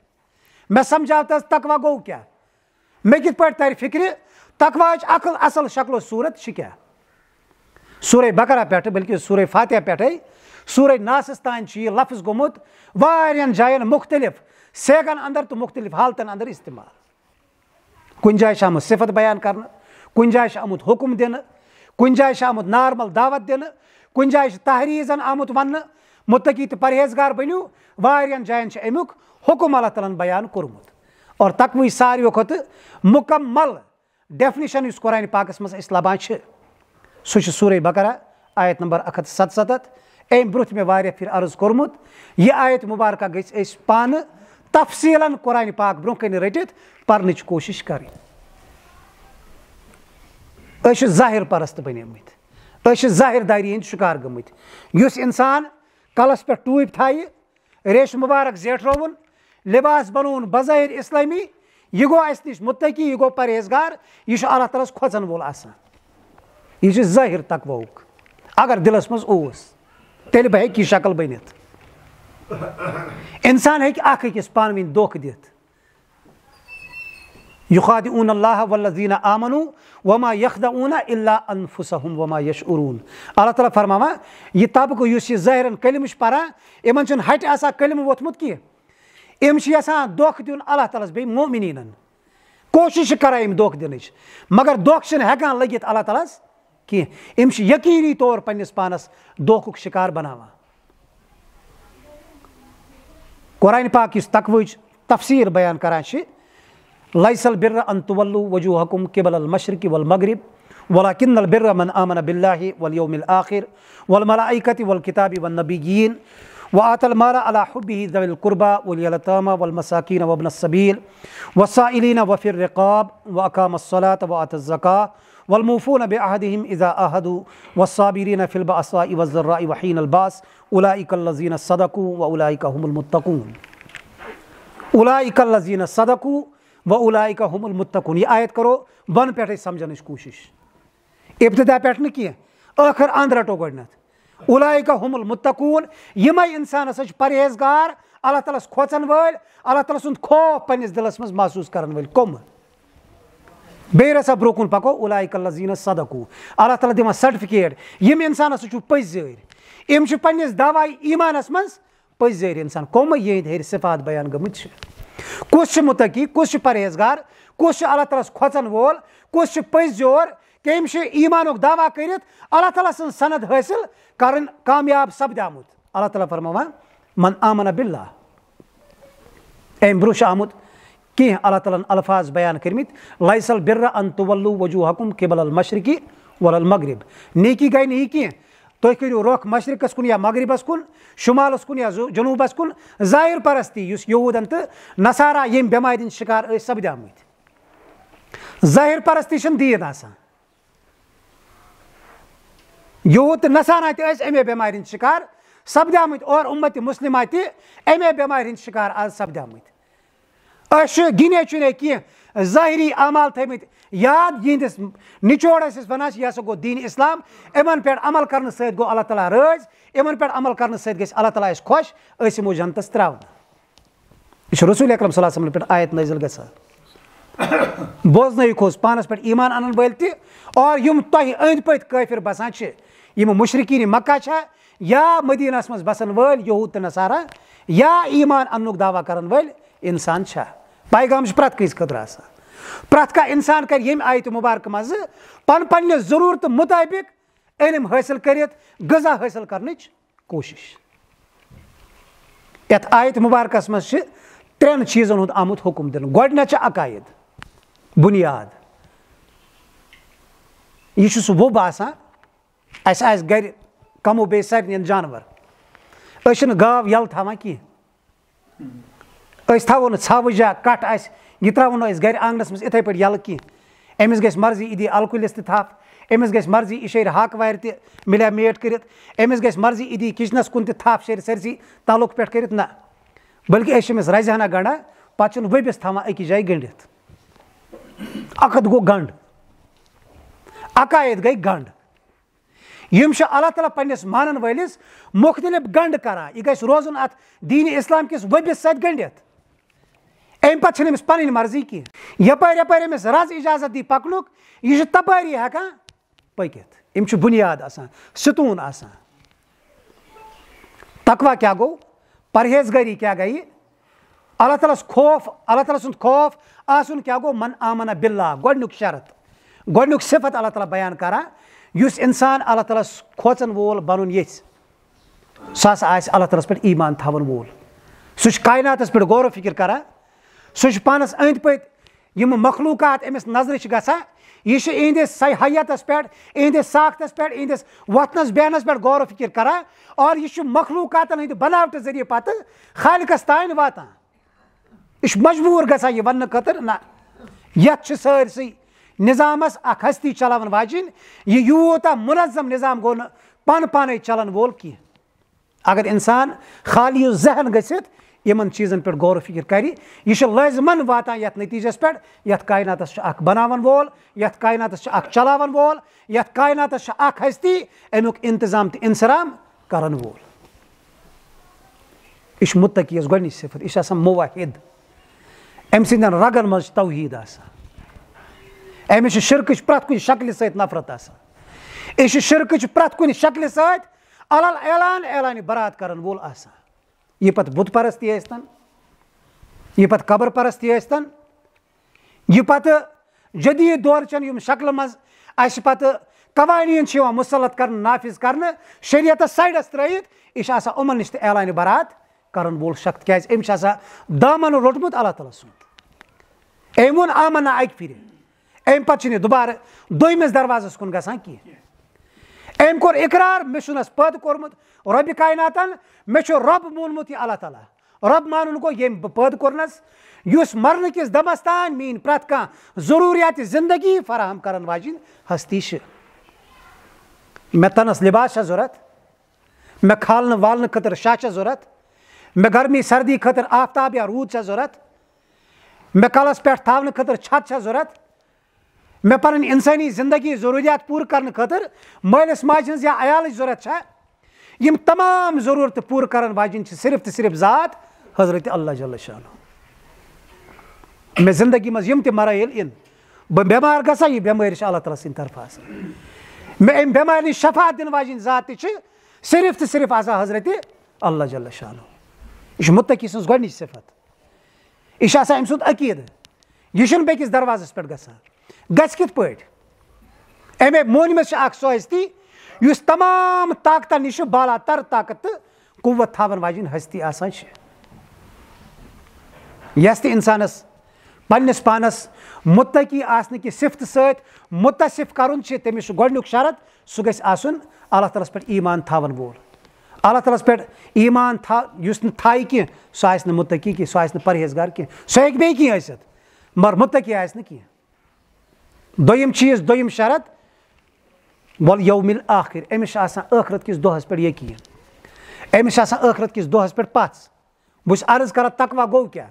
मैं समझावतस तकवा गो क्या मे कित पे तर फिक्र तकवा अकल असल शक्लो सूरत क्या सूरह बकरा पे बल्कि सूरह फातिहा पे सूरह नास तान यह लफ्ज गोमुत वारियन जायन मुख्तलिफ सेगन अंदर तो मुख्तलिफ हालतन अंदर इस्तेमाल कुन जाय आमुत सिफत बयान कर कुन जाय आमुत हुक्म दिन कुन जाय आमुत नॉर्मल दावत दिन कुन जाय तहरीजन आमुत वन मुत्तकी तो परहेजगार बनो वारियन जायन अमुक हुक्म अल्लाह ताला बयान कोरमुत और तकवी सारियों खुद मुकम्मल डेफिनेशन इस कुरान पाकस मज लबान सह सूरह बकरा आयत नंबर 177 अम ब्रुथ में वारिया फिर अर्ज कोरमुत यह आयत मुबारक गई पान तफसीलन कुरान पाक ब्रोह कन रटित परनच कोशिश कर जाहिर परस्त बनिमत जाहिर दारी हंद शिकार गमत युस इंसान कलस पे टूप थाय रेश मुबारक जेठरोवन लिबास बनोन बज़ाहिर इस्लामी यह गो अस नश मुत्तकी यह गो परहेजगार यह अल्लाह ताला खोचन वोल आसान यह जाहिर तकवुक अगर दिलस मज ओस तेल बह यह शक्ल बनित इंसान हेक अकिस पान वन धोख दित युखादिऊन अल्लाह वल्लज़ीना आमनू वमा यखदऊन इल्ला अनफुसहुम वमा यशउरून। अल्लाह ताला फरमावा यह तबक़ युस यह ज़ाहिरन कलिम परान इमन छुन हट आसा कलिम वोथमुत की इम यसान धोख दिन अल्लाह ताला बे मोमिनीन कोशिश कर धोख दिन मगर धोख हेकान लगित अल्लाह ताला की इम यकीनी तौर पन्निस पानस धोखुक शिकार बनावा। कुरान पाक इस तकवीज तफसीर बयान करान लैसल बिर्र अन तुवल्लू वजूहकुम क़िबलल मशरिक़ि वल मग़रिब वलाकिन्नल बिर्र मन आमन बिल्लाहि वल यौमिल आखिर वल मलाइकति वल किताबि वन नबिय्यीन व आतल माला अला हुब्बिहि ज़विल क़ुरबा वल यतामा वल मसाकीन व इब्नस सबील वस्साइलीन व फिर रिक़ाब व अक़ामस सलात व आतज़ ज़कात वल मूफ़ून बिअहदिहिम इज़ा अहदू वस्साबिरीन फ़िल बअसाइ वज़्ज़र्राइ व हीनल बास उलाइकल लज़ीना सदक़ू व उलाइका हुमुल मुत्तक़ून। उलाइकल लज़ीना सदक़ू व उलाइका हुमुल मुत्तक़ून यह आयत करो बन पे समझन कोशिश इब्तिदा पे न कह आखिर अंद रटो गडनथ उलाइका हुमुल मुत्तक़ून यम इंसान परहेजगार अल्लाह ताला खोचन वल अल्लाह ताला सुंद खौफ पन्निस दिलस मज महसूस करन वल कम बे रसा ब्रोकुन पको उलाइकल लज़ीना सदक़ू अल्लाह ताला दिवान सर्टिफिकेट यम इंसान पज ज़र इम पन्निस दावाई ईमानस मज पज ज़र इंसान कम यह हेर सिफात बयान गमत कुछ मुत्तकी कुछ परहेजगार कुछ अल्लाह ताला खोचन वोल कुछ पज जोर कम ईमानुक दावा कर अल्लाह ताला सनद हासिल कर कामयाब सपदामुत। अल्लाह ताला फरमावान मन आमन बिल्लाह अम ब्रोह आमुत कह अल्लाह ताला अल्फाज बयान करमित लैसल बिर्र अन तुवल्लू वजूहकुम क़िबलल मशरिक़ि वल मग़रिब नेकी गई नहीं कह तुम करो रुख मशरिकस कुन या मगरिबस कुन शुमालस कुन या जनूबस कुन ज़ाहिर परस्ती युस यहूदन तो नसारा यम बेमारि शिकार सपदामत ज़ाहिर परस्ती दीन आसान यहूद तो नसारा अमे बेमारि शिकार सपदामत और उम्मत मुस्लिमा अमे बेमारि शिकार आज सपदामत गिने चुने कह ज़ाहिरी अमाल थमित याद यहंदिस निचोड़ वन यह हसा गो दीन इस्लाम इमन पे अमल कर सत गो अल्लाह ताला राज इमन पे अमल कर सत गि अल्लाह ताला खुश यमो जनतस त्रावन यह रसूल अकरम सल्लल्लाहु अलैहि वसल्लम पे आयत नाजिल गसान बोजन पानस पे ईमान अनन वल और यम तुह अंद पत काफिर बसान यम मुशरिकीन मक्का या मदीनास मज बसन वल यहूद तो नसारा या ईमान अनुक दावा करन वल इंसान पैगाम प्रत कस खतर आसान प्रत का इंसान कर यम आयत मुबारक मज पन्न जरूरत मुताबिक इल्म हासिल कर गज़ा हासिल करने कोशिश। यथ आयत मुबारकस मज त्रेन चीजन हुंद आमुत हुक्म दिन गोडना अकायद बुनियाद यह सह वो आसान अस गर कमो बे सारे जानवर गाव यल थवान कह थवो ना छव जा कट यह त्रो गर आंगनस मज इथे पे यल कह अमिस गई मर्जी यह दी अलकुलिस थप, अमिस गई मर्जी यह शेर हक वार मिले मेट कर, अमिस गई मर्जी यह दी किचनस कुन थप शेर सरसी तालुक पे कर ना, बल्कि अमिस रजहना गंडा पे वबिस थवान अकिस जाए गंडित। अकद गो गंड, अकायद गई गंड। यम अल्लाह ताला पन्निस मानन वलिस मुख्तलिफ गंड करान, यह गई रोजन अत दीन इस्लाम किस वबिस सत गंडित। अम पे अमिस पन मर्जी कह यपर यपर अमिस रज इजाजत दी पकनुक, यह तपारी हेकान पकित। यम बुनियाद आसान, सतून आसान। तकवा क्या गो, परहेजगारी क्या गई, अल्लाह ताला खौफ, अल्लाह ताला सुंद खौफ आसन क्या गो, मन आमना बिल्लाह गोडनुक शरत, गोडनुक सिफत अल्लाह ताला बयान करान। युस इंसान अल्लाह ताला खोचन वोल बनन येस, सह आस अल्लाह ताला पे ईमान थवन वोल, सह कायनातस पे गौर फिक्र करान, सह पानस अंद पत यम मखलूकात अमिस नजर गसान, यह इहंदिस सहियतस पे, इहंदिस साख्तस पे, इहंदिस वथनस बहनस पे गौर फिक्र करान, और यह मखलूकातन हंद बनावट जरिए पत खालिकस तान वातान। यह मजबूर गसान यह वन खतर ना यथ सारसी निज़ामस अख हस्ती चलावन वाजिन, यह यूता मुनज़्ज़म निज़ाम गो न पान पाने चलन वोल की। अगर इंसान खाली जहन गसित यमन चीज़न पे गौर फिक्र करी, यह लाजमन वातान यथ नतीजस पे, यथ कायनातस अख बनावन वोल, यथ कायनातस अख चलावन वोल, यथ कायनातस अख हस्ती अमुक इंतजाम तो इंसराम करन वोल। यह मुत्तकी गोडनिच सिफत, यह मुवाहिद, अम सिंदन रगन मज तौहीद आसान। अमिस शिरक प्रत कुछ शक्ल सत नफरत आसान, यह शिरक प्रत कुछ शक्ल सत अलल ऐलान ऐलान बरात करन वोल आसान। यह पत बुत परस्ती आस्तन, यह पत कबर परस्ती आस्तन, यह पत जदीद दौर चन यम शक्ल मज अस पत कवानीन मुसलत कर नाफिज कर शरीयत साइडस त्रयित, यह उमन नश ऐलान बरात करन वोल शक्त, क्या अमिस दामन रोटमुत अल्लाह ताला सुंद। अम वोन आमना अक फिर, अम पे दोबारा दोमिस दरवाजस कुन गसान की। अम कोर इकरार मे पद कोर्मुत रब कायनातन, मे रब मोनमुत यह अल्लाह ताला, रब मानुन गो यम पद कोरनस, युस मरन किस दमस तान मीन प्रत कह जरूरियात जिंदगी फराहम करन वाजिन हस्ती। मे तनस लिबास जरूरत, मे खालन वालन खतर शाह जरूरत, मे गर्मी सर्दी खतर आफ्ताब या रूद जरूरत, मे कलस पे थावन खतर छत जरूरत, मे पन इंसानी जिंदगी जरूरियात पूर करने खतर मालिस माज या अयाल जरूरत है। यम तमाम जरूरत पूर करन वाजिन सिर्फ तो सिर्फ ज़ात हजरत अल्लाह जल्ल शान। मे जिंदगी मज यम मराइल इन बह बेमार गसा, यह बेमारी अल्लाह ताला सिंद तरफ, मे अम बेमारी शफात दिन वाजिन ज़ात सिर्फ तो सिर्फ आसा हजरत अल्लाह जल्ल शान। यह मुत्तकी सज गोडनिच सिफत, यह अम सुंद अकीद, यह बेकिस दरवाजस पे गसान गस कित पे। अमे मोनमस सो हस्ती युस तमाम ताकत नश बाला तर ताकत कुव्वत थावन वाजिन हस्ती आसान। यस ते इंसानस पन्निस पानस मुत्तकी आसने की सिफत सत मुतसिफ करुन तमिस गोडनुक शरत, सह गस आसन अल्लाह ताला पे ईमान थावन वोल। अल्लाह ताला पे ईमान युस न थाई कह सह आस मुत्तकी कह, सह आस परहेजगार कह, सह हेक बे कह आसित मगर मुत्तकी आस न कह। दोयम चीज दोयम शरत वल यौमिल आखिर, अमिस आखरत किस दोहस पे यकीन, अमिस आखरत किस दोहस पे पस। बस अर्ज कर तकवा गो क्या,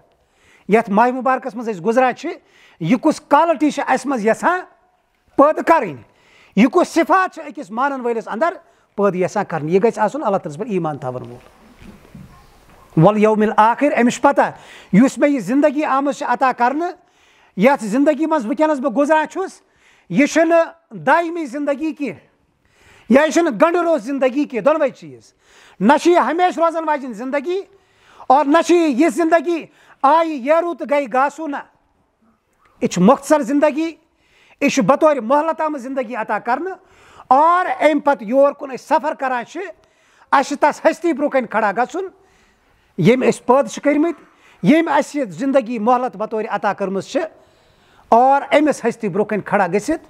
यथ माह मुबारकस मज गुजरान यह कुछ क्वालिटी अस मज यसान पैद करें, यह कुछ सिफात अकिस मानन वलिस अंदर पैद यसान कर, यह गई आसन अल्लाह ताला पे ईमान थावन वोल। वल यौमिल आखिर, अमिस पता युस मे यह जिंदगी आमज अता करने, यथ जिंदगी मज वनस बह गुजरान यह दायमी जिंदगी कह या यह गंडरोज जिंदगी कह, दोनों चीज न हमेश रोजन वाजिन जिंदगी और न यह जिंदगी आई येरू तो गई गासू ना, यह मुख्तसर जिंदगी, यह बतौर मोहलत आम जिंदगी अता करने। और अम पे योर कुन सफर करान तस हस्ती ब्रो कन खड़ा गन यम पैद कर्मित, यम जिंदगी मोहलत बतौर अता कर्म, और अमिस हस्ती ब्रो कन खड़ा गसित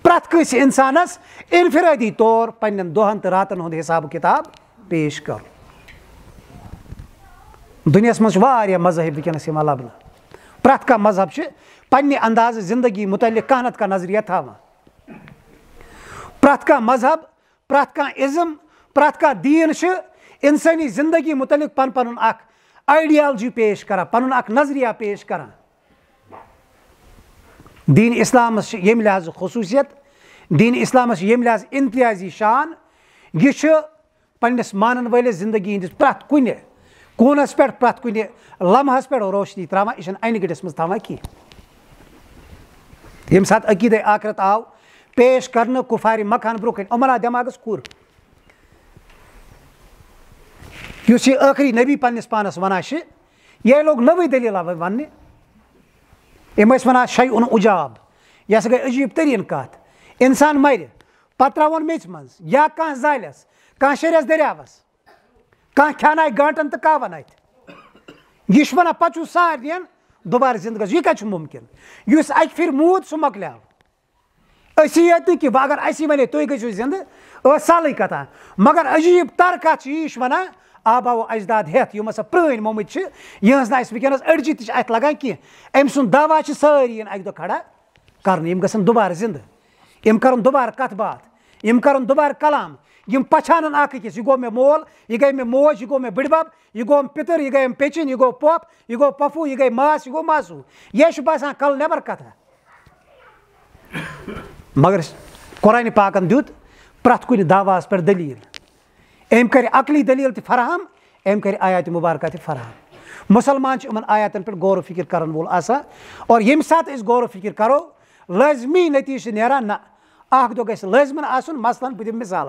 प्रत कस इंसानस इनफरादी तौर पन्न दोहन तो रातन हुंद हिसाब किताब पेश कर। दुनिया मज मजहब वनस लबन प्रथ का मजहब पन्ने अंदाज जिंदगी मुतल्लिक कह नत नजरिया थावान प्रथ का मजहब प्रथ का इज़म प्रथ का दीन इंसानी जिंदगी मुतल्लिक पन पन आइडियालजी पेश करा पन नजरिया पेश करा दीन इस्लाम यम लिहाज खसूसियत दीन इस्लाम यम लिहाज इम्तियाजी शान यह पन्नस मानन वाले जिंदगी हंदिस प्रथ कुन कूनस पे प्रथ कुन लम्हस पे रोशनी त्रावान यह अन गटिस मज थावान की यम सात अकीद आखरत आव पेश करने कुफार मकान ब्रो कन उमरा दिमागस कुर युस यह आखिरी नबी पन्नस पानस वनान यह लोग नवी दलील वन यम वन शयउन उजाब यह गई अजीब तरीन कत इंसान मर पत त्रावन मेच मज या कह जालस कह शरियस दरियावस कह खाना गांटन तो कावन अत यह वन पे सारियन दोबारा जिंद यह कत मुमकिन युस अक फिर मूद सह मकल्याव असी ये कि अगर असी वे तुम गो जिंद सल कथा मगर अजीब तर कत यह वन आबाओ अजदाद हेत यम हसा प्रण मोमुत यह वनस अड़जी तथ लगान कह अम सुंद दावा सारी अक दो खड़ा कर गन दोबारा जिंद यम कर दोबारा कथ बात यम कर दोबारा कलाम यम पछान अकिस यह गो मे मोल यह गई मे मोज यह गो मे बिड़बब यह गो पितर यह गई पेचिन यह गो पप यह गो पफू यह गई मास यह गो मासू यह बासान कल नबर कथा मगर कुरान पाकन दुत प्रथ कुन दावास पर दलील अम कर अकली दलील फराहम अम कर आयात मुबारक फराहम मुसलमान इन आयातन पे गौर फिक्र कर वोल आसा और यम सात गौर फिक्र करो लाजमी नतीज नेरान ना अख दो गस लाजमन आसन मसलन बह दिम मिसाल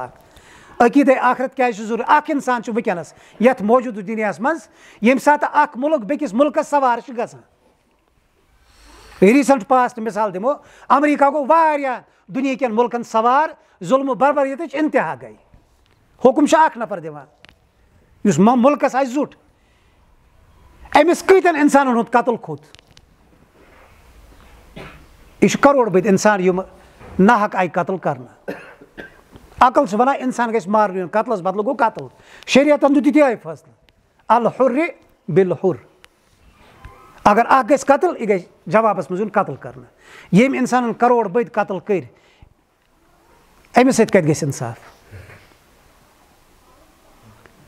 अकीद आखरत क्या जरूरी अख इंसान वनस यथ मौजूद दुनिया मज यम सात अख मुल्क बेकिस मुल्कस सवार गसान रीसेंट पास्ट मिसाल दिमो अमेरिका गो वारिया दुनिया के मुल्कन सवार जुल्म बर्बरियत इंतहा गई हुकुम अख नफर दिवान युस मुल्कस आय जुट अमिस कतन इंसान हुंद कत्ल खोत यह करोड़ बद इंसान यम नाहक आय कत्ल करना अकल वन इंसान गस मारन कत्लस बदल गो कत्ल शरीयतन दुत ये फैसला अल हुर्र बिल हुर्र अगर अख गस कत्ल यह गई जवाबस मज कत्ल करना यम इंसान करोड़ बद कत्ल कर अमिस सत कत गस इंसाफ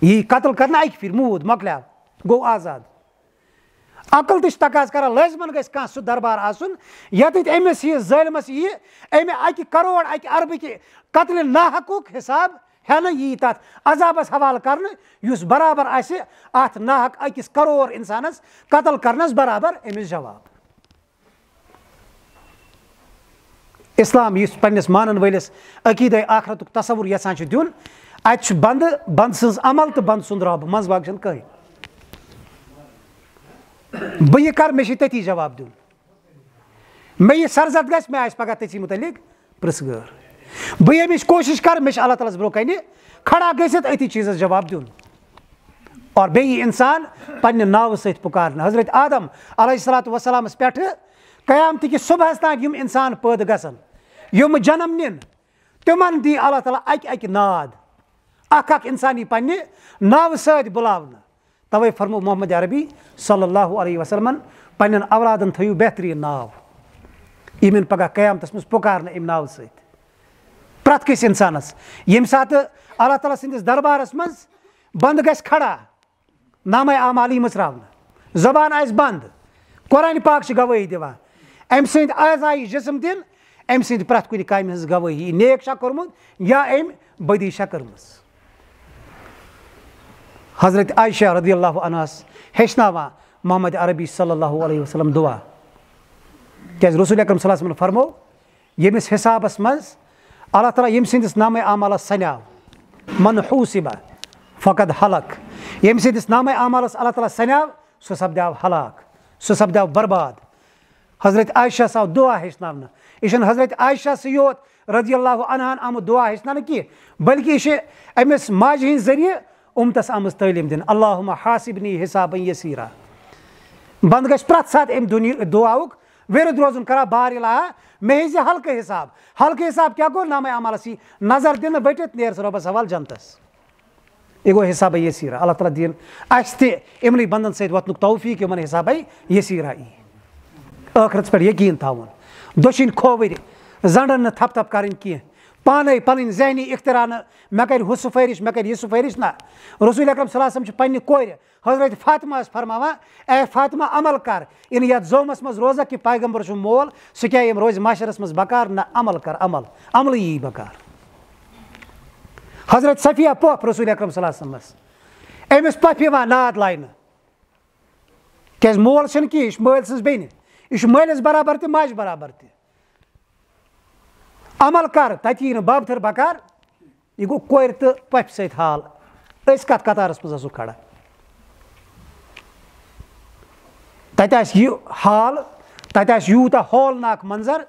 यह कत्ल करना अक फिर मूद मकल्याव गो आजाद अकल तक तकाज कर लाजमन गस कह सह दरबार आसन यत अमिस यह जालिमस यह अमे अक करोड़ अक अरब कि कत्ल नाहकुक हिसाब हेन यी तथ अजाबस हवाल कर बराबर अत नाहक अकिस करोड़ इंसानस कत्ल करनस बराबर अमिस जवाब इस्लाम इस पन्नस मानन वलिस अकीद आखरतुक तसव्वुर यसान दिन अत बंद बंद सज अमल तो बंद सुंद रब मज भाग कहीं बह यह कर मे तती जवाब दिन मे यह सरजद गस मे पगह तथी मुतलिक पृसगर बह अमिच कोशिश कर मे अल्लाह ताला ब्रो कन खड़ा गसित अति चीज़ जवाब दिन और बे इंसान पन्ने नाव सत पुकार हजरत आदम अलैहिस्सलातु वस्सलामस पे क़यामत कि सुबहस तान यम इंसान पैद गसन यम जन्म निन तिमन दी अल्लाह ताला अक अक नाद अख इंसानी पन्ने नाव सत बुलावना तवे फरमो मोहम्मद अरबी सल्लल्लाहु अलैहि वसल्लम पन्न औलादन थयु बेहतरीन नाव यम पगह क़यामतस मज पुकार अम नाव सत प्रथ कस इंसानस यम सात अल्लाह ताला सिंदिस दरबारस मज बंद गस खड़ा नामे आमाली मसरावना जबान आस बंद कुरान पाक गवाही दिवान अम सद आज़ाई जिस्म दिन अम सद प्रथ कुन काम हज गवाही नेक शा कोरमुत या अम बदी शा कर्मस हजरत आयशा रदियल्लाहु अन्हा हेचनावा मोहम्मद अरबी सल्लल्लाहु अलैहि वसल्लम दुआ क्या रसूल अकरम सल्लल्लाहु अलैहि वसल्लम फरमो यमिस हिसाबस मज अल्लाह ताला यम सदिस नामे आमालस सन्याव मन हुसिबा फकद हलक यम सदिस नामे आमालस अल्लाह ताला सन्याव सह सपद्याव हलाक सह सपद्याव बर्बाद हजरत आयशा साव दुआ हेचनावना यह हजरत आयशा से योत रदियल्लाहु अन्हा आमुत दुआ हेचनान की बल्कि यह अमिस माज हिंद जरिए उम्मतस आमज तालीम दिन अल्लाहुम्मा हासिबनी हिसाबन यसीरा बंद गस प्रथ सात अम दुआउक विरुद्ध रोजन करा बार इलाहा मे हल्के हिसाब क्या गो नामे अमलस नजर दिन बटित नेर रबस हवाल जनतस यह गो हिसाब यसीरा अल्लाह ताला दिन अस इमन बंदन सत वतनुक तौफीक यमन हिसाब यसीरा ٲखरस पे यकीन थावन दोशिन खोवर जंडन थप थप कर पाने पन जहनी इख्तरा मे कर हु सुफारिश मे कर यह सुफारिश ना रसूल अकरम सल्लल्लाहु अलैहि वसल्लम पन्ने कोर हजरत फातिमा फरमावा ए फातिमा अमल कर इन यथ जोमस मज रोजा कि पैगंबर मोल सह क्या रोज माशरस मज बकार ना अमल कर अमल अमल यी बकार हजरत सफिया पोफ रसूल अकरम सल्लल्लाहु अलैहि वसल्लम अमिस पफ नाद लाइन क्या मोल कि मल सज बेन यह मलिस बराबर तो माज बराबर तो अमल कर तथी बाबथर बकार यह गो कोर तो पफ सत हाल कत कतारस मज आसो खड़ा तत हाल तत यूता हौलनाक मंजर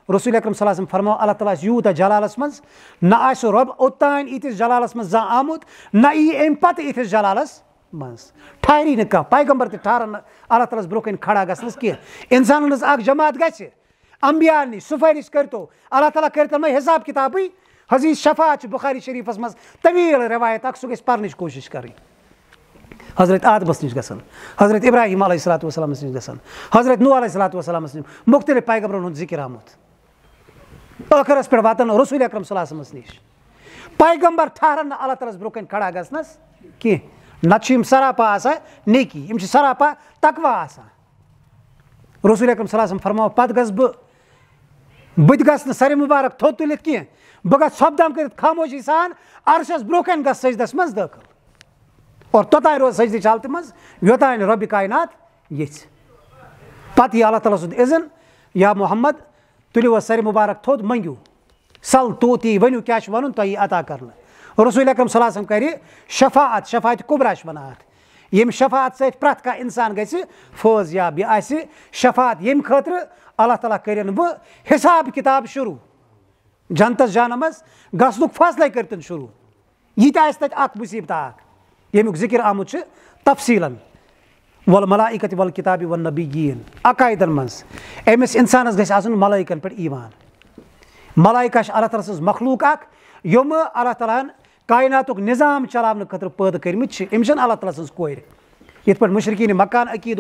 रसूल अकरम सल्लल्लाहु अलैहि वसल्लम फरमाओ अल्लाह ताला यूता जलालस मज न रब ओतान इतिस जलालस मज जा आमुत न अम पत इतिस जलालस मज ठहरी न कह पैगंबर ठहरन अल्लाह तालस ब्रोह खड़ा गसनस कह इंसान जमात गि अंबिया नश सुफारिश करतो अल्लाह ताला कर तमें हिसाब किताबी हदीस शफात बुखारी शरीफस मज तवील रवायत सह गई पर्न कोशिश कर हजरत आदमस नश गसन हजरत इब्राहिम अलैहिस्सलाम नश गसन हजरत नूह अलैहिस्सलाम नश मुख्तलिफ पैगंबरन हुंद जिक्र आमुत ٲखरस पे वातन रसूल अकरम सल्लल्लाहु अलैहि वसल्लम नश पैगंबर ठहरन अल्लाह तालस ब्रोह खड़ा गसनस कह न सरापा आसा नेकी यम सरापा तकवा आसा रसूल अकरम सल्लल्लाहु अलैहि वसल्लम फरमाओ पत गस बत गस सर मुबारक थोद तुलित कह बह गस सपदम कर खामोशी सान अरशस ब्रोह गस सजदस मज दाखिल और तोतान रोज सजद हालत मज योतान रब कायनात ये पत यह अल्लाह ताला सुंद इज़न या मोहम्मद तुलिव सर मुबारक थोद मंगू सल तोती वनु क्या वन तुम अता कर रसूल अकरम सल्लल्लाहु अलैहि वसल्लम कर शफाअत शफाअत कुबरा वनात यम शफाअत सत प्रथ कह इंसान गि फौज याब यह शफाअत यम खतर अल्लाह ताला कर बह हिसाब किताब शुरू जनतस जानम गसनुक फैसले करतन शुरू यह तक मुसीबत यमुक जिक्र आमुत तफसीलन वल मलाइकत वल किताब वन नबीयीन अकायदन मज अमिस इंसानस गि आसन मलाइकन पे ईमान मलाइका अल्लाह ताला सज मखलूक यम अल्लाह ताला कायनातुक निज़ाम चलावन खतर पैदा कर्मित अल्लाह ताला सज कोर यथ पे मुशरिकीन मकान अकीद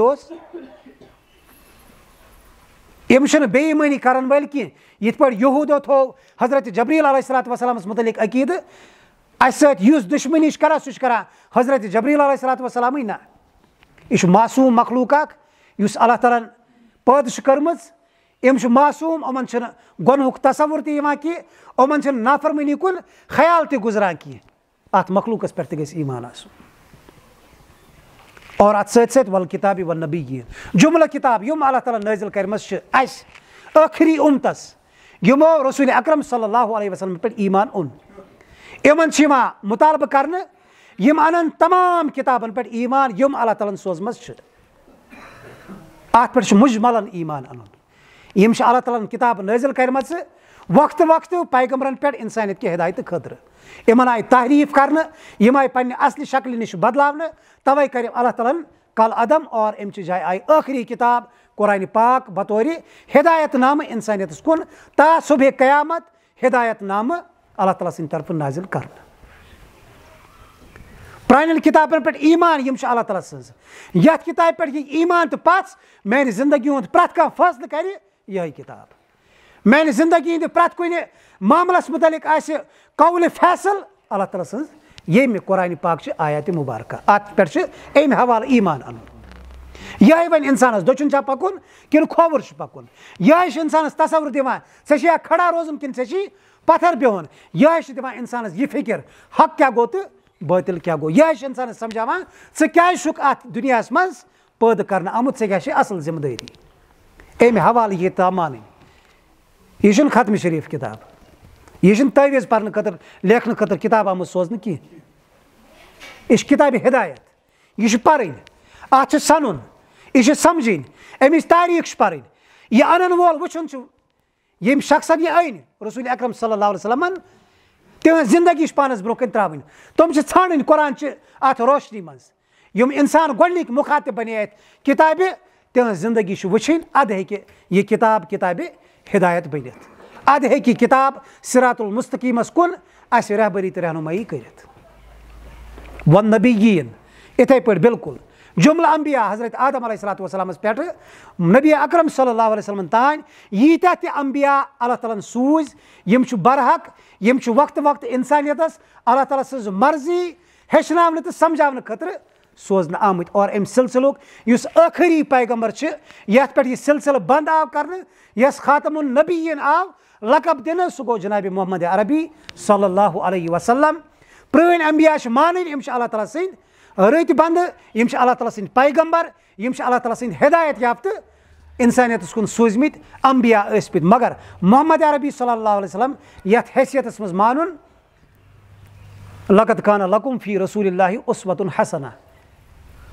यम बेईमानी करन वाल कह यथ पे यहूदो थो हजरत जबरील अलैहिस्सलाम मुतलिक अकीद अस दुश्मनी करा सह करा हजरत जबरील अलैहिस्सलाम ना यह मासूम मखलूक अल्लाह ताला पैदा कर्म यम मासूम यमन गुनहुक तसव्वुर कह यमन नाफरमानी कुन ख्याल त गुजरान कह अत मखलूकस पे गई ईमान आसुन और अत सत वल किताब वन नबीयीन जुमला किताब यम अल्लाह ताला नाजिल करमस आखिरी उम्मतस यमो रसूल अकरम सल्लल्लाहु अलैहि वसल्लम पे ईमान उन यमन मुतालबा करने यम अनन तमाम किताबन पे ईमान यम अल्लाह ताला सोजमस अत पे मुजमलन ईमान अन यम अल्लाह ताला किताब नाजिल करमस वक्त वक्त पैगंबरन पे इंसानियत की हिदायत खतर यमन आय तहरीफ करने यम आय पन्ने असली शक्ल नश बदलावने तवे कर अल्लाह ताला कल अदम और अम जाय आय आखिरी किताब कुरान पाक बतौर हिदायत नाम इंसानियत कुन ता सुबह क़यामत हिदायत नाम अल्लाह ताला सिंद तरफ नाजिल कर प्रान किताबन पे ईमान यम अल्लाह ताला सज यथ किताब पे ईमान तो पस मेरी जिंदगी हूँ प्रथ कह फैसले कर यह किताब मेरी जिंदगी हंद प्रथ कुन मामलस मुतलिक कौल फैसल अल्लाह ताला सज ये कुरान पाक आयत मुबारक अत पे अम हवाल ईमान अन यह वन इंसानस दोचुन चा पकुन कि खोवर पकुन यह इंसानस तसव्वुर दिवान े खड़ा रोजन कि पत्थर बिहन यह दिवान इंसानस यह फिक्र हक क्या गो तो बातिल क्या गो यह इंसानस समझावान क्या अत दुनिया मज पैदा कर आमुत क्या असल जिम्मेदारी अम हवाल ये तमान यह खत्म शरीफ किताब यह तवीज़ पर्न खतर लेखन खतर किताब आमुत सोजन कह यह किताब हिदायत यह पर्न अत सनुन यह समझन अमिच तारीख पर्न यह अनन वोल वुचन यम शख्सन यह अन रसूल अकरम सल्लल्लाहु अलैहि वसल्लम तिहज जिंदगी पानस ब्रोह कन त्रावन तुम ान कुरान अत रोशनी मज यम इंसान गोडनिक मुखातिब बने किताब तिहज जिंदगी वुचन अद हे यह किताब किताब हिदायत बनित अद हे किताब सिरातुल मुस्तकीमस कुन अस रहबरी तो रहनुमाई कर वन नबीयीन इथे पे बिल्कुल जुमला अंबिया हजरत आदम अलैहिस्सलाम पे नबी अकरम सल्लल्लाहु अलैहि वसल्लम तान यीत्या ते अंबिया अल्लाह ताला सूज यम बरहक यम वक्त वक्त इंसानियतस अल्लाह ताला सज मर्जी हेचनावन तो समझावन खतर सोजन आमत और अम सिलसिलुक युस आखिरी पैगंबर यथ पे सिलसिल बंद आव कर यस खातमुन नबीयीन आव लकब दिन सह गो जनाब मोहम्मद अरबी सल्लल्लाहु अलैहि वसल्लम प्रेन अंबिया मान यम अल्लाह ताला सद रत बंद यम अल्लाह ताला सद पैगंबर यम अल्लाह ताला सद हिदायत याफ्त इंसानियत कुन सूजमित अंबिया पे मगर मोहम्मद अरबी सल्लल्लाहु अलैहि वसल्लम यथ हैसियत मज मानुन लक़द कान लकुम फी रसूलिल्लाहि उस्वतुन हसना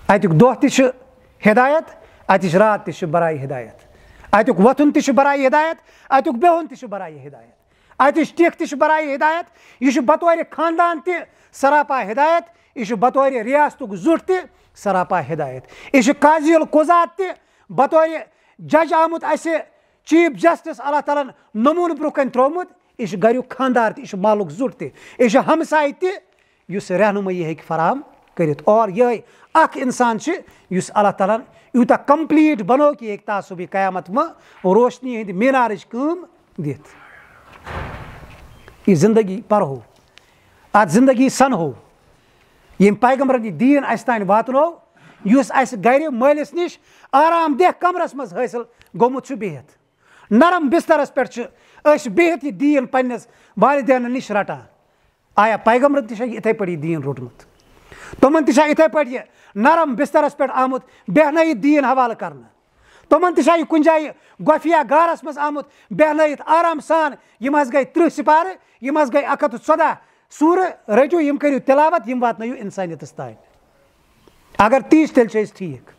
अतुक दोह ति हिदायत अतिश रात ति बराई हिदायत अतुक वथुन ति बराई हिदायत अतुक बेहुन ति बराई हिदायत अतिश टेक ति बराई हिदायत यह बतौर खानदान ति सरापा हिदायत यह बतौर रियासतुक जुट ति सरापा हिदायत यह काजिल कुजात ति बतौर जज आमुत असे चीफ जस्टिस अल्लाह ताला नमून ब्रोकन त्रोमुत यह गरुक खानदार ति यह मालुक जुट ति यह हमसाय ति युस रहनुमाई हेक फराहम करित और यह अख इंसान युस अल्लाह ताला यूता कंप्लीट बनो कि एक तासुबी कयामत में रोशनी हंद मीनारच कम दित यह जिंदगी पर हो अत जिंदगी सन हो यम पैगंबर दीन अस तान वातनो युस अस गर मालिस निश आराम देह कमरस मज हासिल गोमुत बिहत नरम बिस्तरस पे बिहत यह दीन पन्नस वालिदैन निश रटान आया पैगंबर इथे पे दीन रोटमुत तुमन इथे पे नरम बिस्तरस पे आमुत बेहनत दीन हवाल कर तुमन कुन जाय गोफिया गारस मज आमुत बेहनत आराम सान यम गई 30 सिपार यम गई 114 सूर रटू यम करू तिलावत यम वातनयू इंसानियतस तान अगर तीस तेल ठीक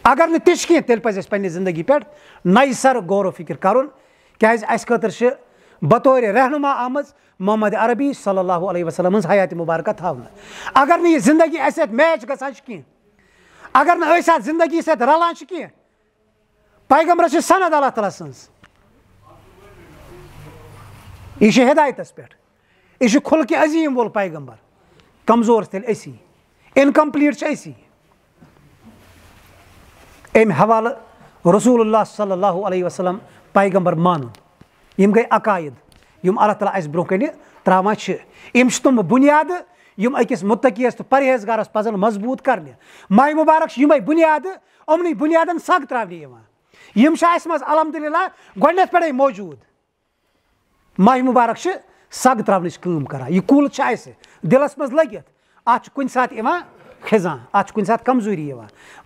अगर न तिश कह तेल पज पे जिंदगी पे नई सर गौर फिक्र कर क्या खतर बतौर रहनुमा आमज मोहम्मद अरबी सल्लल्लाहु अलैहि वसल्लम हयात मुबारक थावन अगर न जिंदगी अस मैच गसान कह अगर न जिंदगी सत रलान कह पैगंबर सनद अल्लाह ताला सन्स यह हिदायतस पे यह खुल्क अजीम वोल पैगंबर कमजोर तेल असी इनकम्प्लीट असी अम हवाल रसूलुल्लाह सल्लल्लाहु अलैहि वसल्लम पैगंबर मानुन यम गई अकायद यम अल्लाह ताला अस ब्रोह कन त्रावान यम तुम बुनियाद यम अकिस मुत्तकीयस तो परहेजगारस पजन मजबूत करने माह मुबारक यमे बुनियाद अमन बुनियादन सग त्रावने यम मज अलहमदुलिल्लाह गोडनेथ पे मौजूद माह मुबारक सग त्रावनच कम करा यह कुल दिलस मज लगित अत कुन सात खिजान अत कुन सात कमजोरी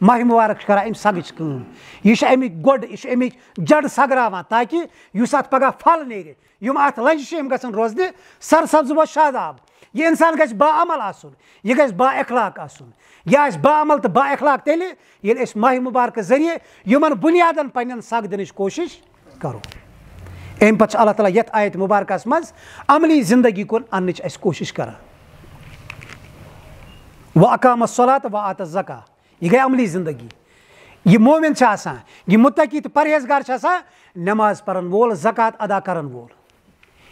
माह मुबारक करा अम सगच कम यह अमिक गोड यह अमिक जड़ सगरावान ताकि युस अत पगह फल नेर यम अत लंज गसन रोजने सरसब्ज व शादाब यह इंसान गछ बाअमल आसुन यह गछ बाअखलाक आसुन यह आस बाअमल तो बाअखलाक तेले येल अस माह मुबारक जरिए यमन बुनियादन पन्न सग दिनच कोशिश करो अम पे अल्लाह ताला यथ आयत मुबारकस मज अमली जिंदगी कुन अन्नच अस कोशिश करा व अकाम सलात व आत ज़का यह गई अमली जिंदगी यह मोमिन यह मुत्तकी तो परहेजगार नमाज परन वोल ज़कात अदा करन वोल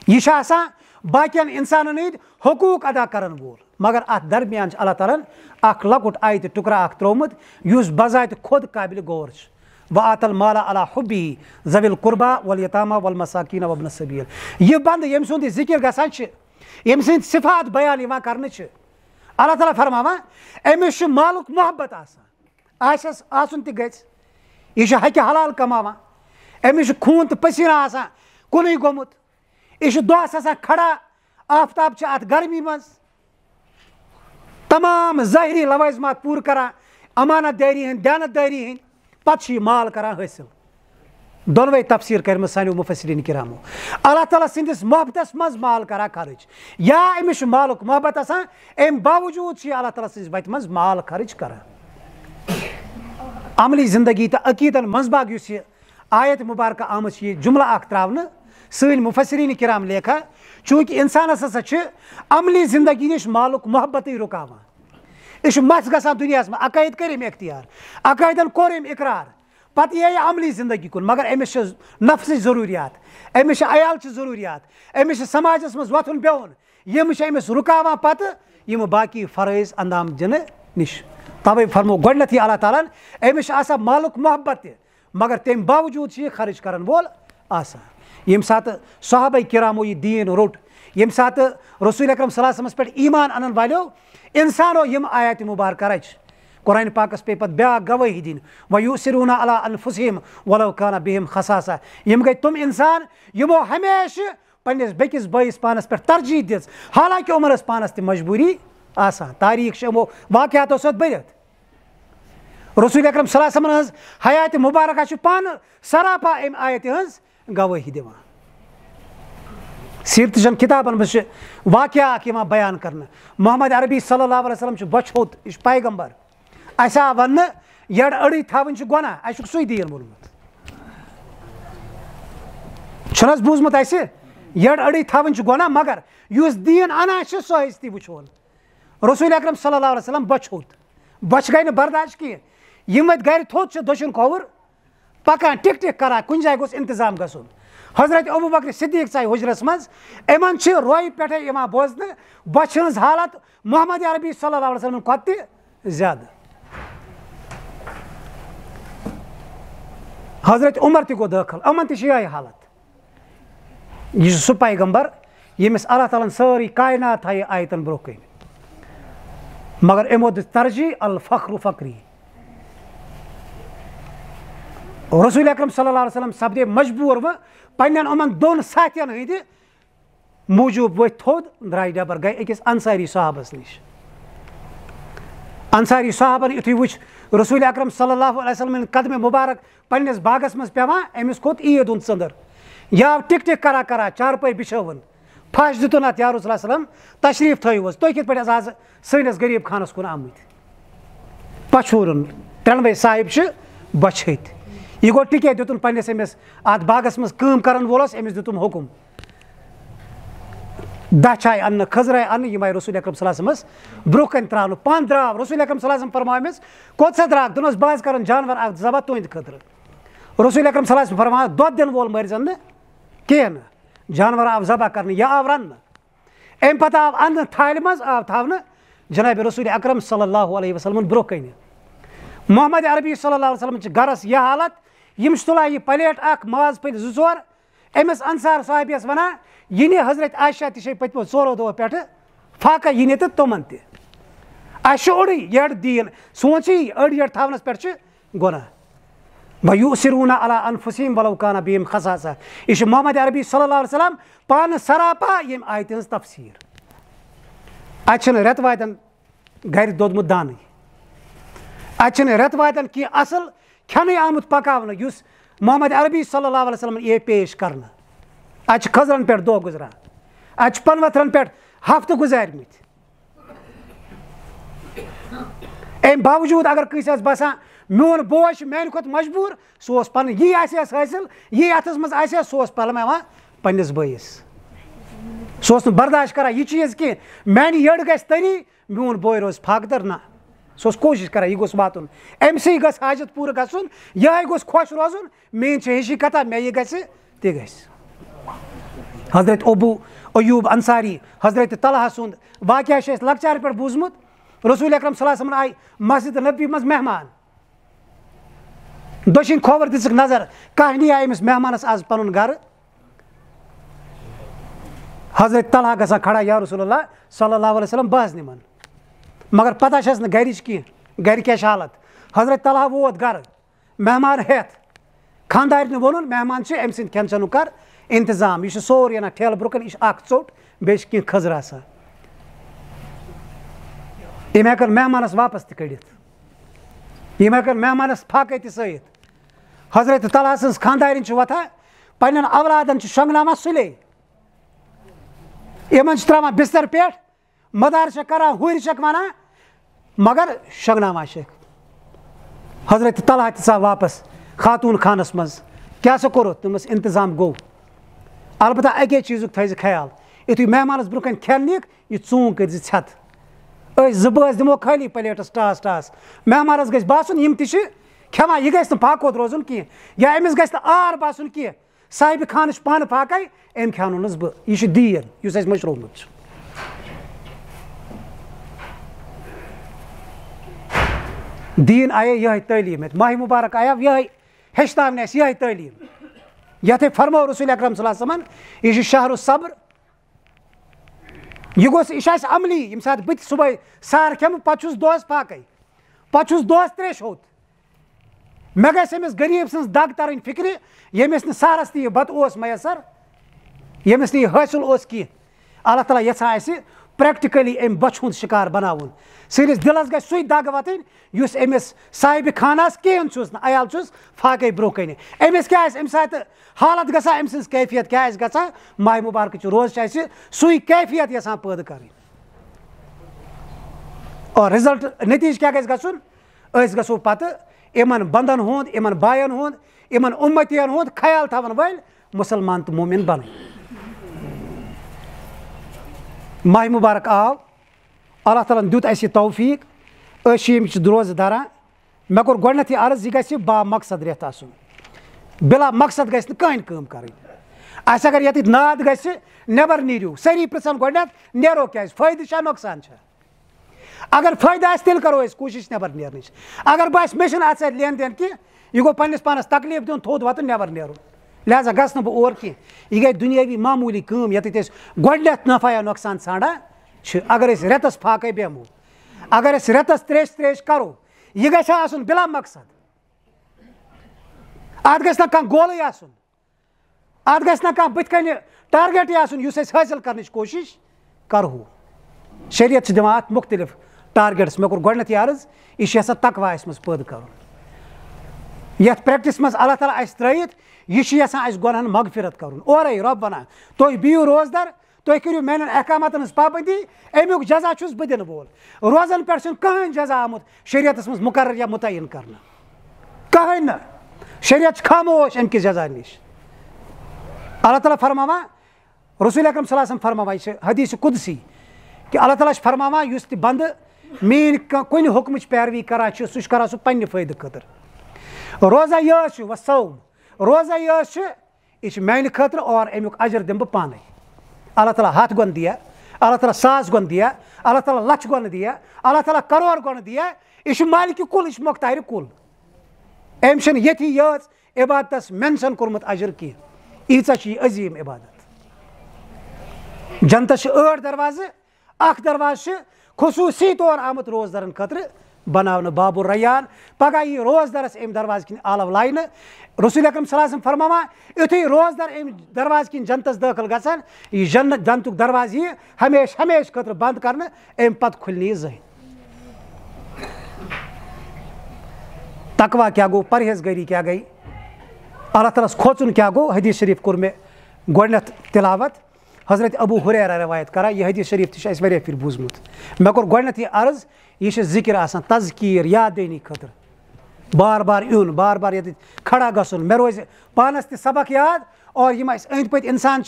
यह बाकियन इंसानन हंद हकूक अदा करन वोल मगर अत दरमियान अल्लाह ताला अख लकुट आयत टुकरा अख त्रोमुत युस बजात खुद काबिल गौर व आतल माला अला हुब्बी ज़विल कुर्बा वल यतामा वल मसाकीन व इब्न सबील यह बंद यम सुंद जिक्र गसान यम सिंद सिफात बयान करने अल्लाह ताला फरमावान अमिस मालुक मोहब्बत आसन त गज यह हक हलाल कमावान अमिस खून तो पसीना कुन गोमुत यह दोहस खड़ा आफ्ताब अत गर्मी मज तमाम ज़ाहिरी लवाजमात पूर करान अमानत दारी हंद दयानतदारी हंद पत माल करान हासिल दोनवे तफसीर कर सानो मुफस्सिरीन किरामो अल्लाह ताला सिंदिस मोहब्बतस मज माल करा खर्च या अमिस मालुक मोहब्बत अम बावजूद अल्लाह ताला सिंदिस बत मज माल खर्च करा अमली जिंदगी तो अकीदन मंजबाग युस आयत मुबारक आम जुमला अख त्रावन सन मुफस्सिरीन किराम लेखा चूंकि इंसानस अमली जिंदगी नश मालुक मोहब्बत रुकावान यह मस गसान दुनिया में अकायद करम इख्तियार अकायदन कोर इकरार पत यह अमली जिंदगी कुन मगर अमिस नफ्स जरूरियात अमिस अयाल जरूरियात अमिस समाजस मज वथुन बेहुन यम अमिस रुकावान पत यम बाकी फरज अंजाम दिन निश तवे फरमो गोडनथी अल्लाह ताला अमिस आसा मालुक मोहब्बत मगर तम बावजूद खर्च करन वोल आसा यम सात सहाबा किरामो ये दीन रोट यम सात रसूल अकरम सल्लल्लाहु अलैहि वसल्लम पे ईमान अनन वालो इंसानो यम आयत मुबारक रच कुरान पाकस पे पत ब्या गवाही दिन वयुसिरूना अला अनफुसिहिम वलौ काना बिहिम खसासा यम गई तुम इंसान यमो हमेशा पन्निस बेकिस बयस पानस पे तरजीह दिस हालांकि उमरस पानस ते मजबूरी आसान तारीख यमो वाकयातो सत बरित रसूल अकरम सल्लल्लाहु अलैहि वसल्लम हज हयात मुबारक पान सरापा अम आयत हज गवाही दिवान सीरतचन किताबन मज वाकया बयान करना मोहम्मद अरबी सल्लल्लाहु अलैहि वसल्लम बचोत यह पैगंबर अस आ वन यड़ अड़ी थवन गुना अस सुई दीन वोनमुत बूजमुत अस यड़ अड़ी थवन गुना मगर युस दीन अना सह ती वोन रसूल अकरम सल्लल्लाहु अलैहि वसल्लम बचोत बच गई बर्दाश्त कह यम गर थोत दशुन खोवर पकान टिक टिक करा कुन जाय गोस इंतजाम गसुन हजरत अबू बकर सिद्दीक चाहे हुजरस मज एमन रोय पे बोजन बच हज हालत मोहम्मद अरबी सल्लल्लाहु अलैहि वसल्लम खत ज्यादा हजरत उमर तक गो दाखिल अमन तय हालत यह सह पैगंबर यमिस अल्लाह ताला सारी कायनात थी आयतन ब्रो कन मगर यमो दिस तरजीह अल फख्र फक्री रसूल अकरम सल्लल्लाहु अलैहि वसल्लम सपदे मजबूर व पन्न उमन दोन साथियन हंद मूजूब वो थोद द्राय डबर गए अकिस अंसारी साहबस निश अंसारी साहबन युथु वुच रसूल अकरम सल्लल्लाहु अलैहि वसल्लम कदम मुबारक पन्निस बागस मज पेवान अमिस खोत ईद उन संदर या टिक टिक करा करा चारपाई बिछवन फश दितुन अत या रसूल सल्लम तशरीफ थोस तुम कित आज सैनिस गरीब खानस कुन आमुत पछूरन त्रेनवे साहिब बचत यह गो टिके दितुन पन्निस अमिस अत बागस मज काम करन वोलस अमिस दितुम हुकुम दचाय अन्न खजराय अन्न यम आय रसूल अकरम सल्लल्लाहु अलैहि वसल्लम ब्रो कन त्रावन पान द्राव रसूल अकरम सल्लल्लाहु अलैहि वसल्लम फरमायमिस कोत सा द्राग दोनस बाज करन जानवर अ जबा तुंद खतर रसूल अकरम सल्लल्लाहु अलैहि वसल्लम फरमाया दोद दिन वोल मरजन केन जानवर आव जबा करने या आव रन अम पत आव अन्न थाल मज आव थावन जनाब रसूल अकरम सल्लल्लाहु अलैहि वसल्लम ब्रो कन मोहम्मद अरबी सल्लल्लाहु अलैहि वसल्लम गरस यह हालत यम तुला यह प्लेट अख माज पल जोर अमिस अंसार साहिबियस वना यह हजरत आयशा तह पत्मो 4 दो पे फाका यह तो तुमन तह ओड़ी यड़ दीन सोची अड़ यड़ थावनस पे गुना वयुसिरूना अला अनफुसिहिम वलौ काना बिहिम खसासा यह मोहम्मद अरबी सल्लल्लाहु अलैहि वसल्लम पान सरापा यम आयत हज तफसीर अन रेत वातन घर दोदमुत दान अन रेत वातन कह असल खेन आमुत पकावन युस मोहम्मद अरबी सल्लल्लाहु अलैहि वसल्लम ये पेश करना अच खजरन पे दो गुजरान अच पनवथरन पे हफ्त गुजारमित अम बावजूद अगर कंस बसान मोन बोश मान खुद मजबूर सह पन यह हासिल यह अथस मज सह पलमावान पन्निस बयस सह बर्दाश्त करा यह चीज कह मान यड़ गि तरी मोन बोय रोज फाकदर ना सह कोशिश करा यह गोस वातुन अमसे गस हाजत पूर गसुन यह गोस खुश रोजुन मेन हेशी कथा मे यह गस ते गस हजरत अबू अयूब अंसारी हजरत तलहा सुंद वाकया लकचार पे बूजमुत रसूल अकरम सल्लल्लाहु अलैहि वसल्लम आय मस्जिद नबी मज मेहमान दशिन खोवर दिसक नजर कहानी आय अमिस मेहमानस आज पनुन घर हजरत तलहा गसा खड़ा या रसूलुल्लाह सल्लल्लाहु अलैहि वसल्लम बहस निमन मगर पता न गरिच कह घर क्या हालत हजरत तलहा वोत घर मेहमान हेत खानदार वोन मेहमान अम सद खेन चेन कर इंतजाम यह सोर ना ठेल ब्रुकन यह चोट बे कह खजर आसान यम हेकन मेहमानस वापस त कड़ित यम हेकन मेहमानस फाके त सहित हजरत तलहा सज खानदारिन वथा पन्न अवलादन शंगनामा सुले यमन त्रावान बिस्तर पे मदार करा हुर वना मगर शंगनामा हजरत तलहा ता वापस खातून खानस मज क्या सो कोर तुमस इंतजाम गो अलबत्ता अके चीज़ थी ख्याल यु मेहमानस ब्रुकन खेन निक यह चूं कर छत जबस दिमो खाली प्लेटस टास टास मेहमानस गि बासन यम खेवान यह गि फाकोत रोजन कह या अमिस गि आर बासन कह साहिब खान पान फाकै अम खेवन बह यह दीन इस मशरूमुत दीन आए यह तलीम माह मुबारक आया यह हेचन यह तलीम ये फरमो रसूल अकरम सल्लल्लाहु अलैहि वसल्लम यह शहर सब्र यह गोस यह अमली यम सात बत सुबह सार खेम पे दोस फाक पे दोस त्रेश होत मे गस गरीब सज दग तरन फिक्र यमिस न सारस तह बत मैसर यमिस न हासिल कह अल्लाह ताला यछान प्रैक्टिकली अम बच हुंद शिकार बनावन सैनिस दिलस गई सु दग वतन युस अमिस साहिब खानास कहें चुस न अयाल चुस फाके ब्रो कन अमिस क्या अम सात हालत गसा अम सज कैफियत क्या गसा माह मुबारक रोज सु कैफियत यसान पैदा कर और रिजल्ट नतीज क्या गसन गो पत इमन बंदन हुंद इमन बायन हुंद इमन उम्मतियन हुंद ख्याल थवन वल मुसलमान तो मोमिन बन माह मुबारक आव अल्लाह ताला दुत अस तौफीक रोज धरान मे कोर गोडनथ अर्ज यह गि बा मकसद रेत आसन बिला मकसद गि कहीं कम कर अगर ये नाद गि नेबर नीरू सारी पृछन गोडनथ नेरो क्या फायदे नुकसान अगर फायदा तेल करो कोशिश नेबर नेरन अगर बस मे लेन देन कि यह गो पन्निस पानस तकलीफ दिन थोद वतन नेबर नेरुन लिहाजा गस न बह और कह यह गई दुनियावी मामूली कम ये गोडनथ नफा या नुकसान ाना अगर रेतस फाके बेमो अगर रेतस त्रेश त्रेश करो यह गि आसन बिला मकसद अत गि कह गोल आसन अत गि कह बुत कन टारगेट आसन हासिल कर कोशिश करो शरीयत दिवान अत मुख्तलिफ टारगेट्स मे कोर गोडनथ अर्ज यह तकवा मज पैदा कर ये प्रैक्टिस मज अल्लाह ताला त्रयित यह गुनहन मगफिरत कर और रब वनान तुम बिहू रोजदार तुम करो मेन अहकामतन हज पाबंदी अमुक जजा छुस बह दिन वोल रोजन पे कहें जजा आमुत शरीयत मज मुकर्रर या मुतयन कर कहें न शरीयत खामोश अमि जजा नश अल्लाह ताला फरमावा रसूल अकरम सल्लल्लाहु अलैहि वसल्लम फरमावा हदीस कुदसी कि अल्लाह ताला फरमावा युस ति बंद मेन कुन हुक्म पैरवी करान सह करान सह पन्ने फायदे खतर रोजा यह वसौम रोजा यह मेन खतर और अमुक अजर दिम बह पाने अल्लाह ताला हथ गुन दिया अल्लाह ताला सास गुन दिया अल्लाह ताला लक्ष गुन दिया अल्लाह ताला करोड़ गुन दिया यह मालिक कुल यह मुख्तार कुल अम ये इबादत मेंशन कोर्मुत अजर कह यीचा अजीम इबादत जनतस 8 दरवाजे अख दरवाज खसूसी तौर आमुत रोजदारन खतर बनावन बाबुर रैयान पगह यह रोजदारस अम दरवाज किन आलव लाइन रसूल अकरम सल्लल्लाहु अलैहि वसल्लम फरमावा युथी रोजदार अम दरवाज किन जनतस दाखिल गसान यह जन्नतुक दरवाज यह हमेश हमेश खतर बंद कर अम पत खुल जहन तकवा क्या गो परहेजगारी क्या गई अल्लाह ताला खोचुन क्या गो हदीस शरीफ कोर मे गोडनथ तिलावत हजरत अबू हुरैरा रवायत करा यह हदीस शरीफ तह वारिया फिर बूजमुत मे कोर गोडनथ यह अर्ज यह जिक्र आसान तज़कीर याद देनी खतर बार बार यून बार बार ये खड़ा गसन मे रोज पानस तह सबक याद और यम अंद पत इंसान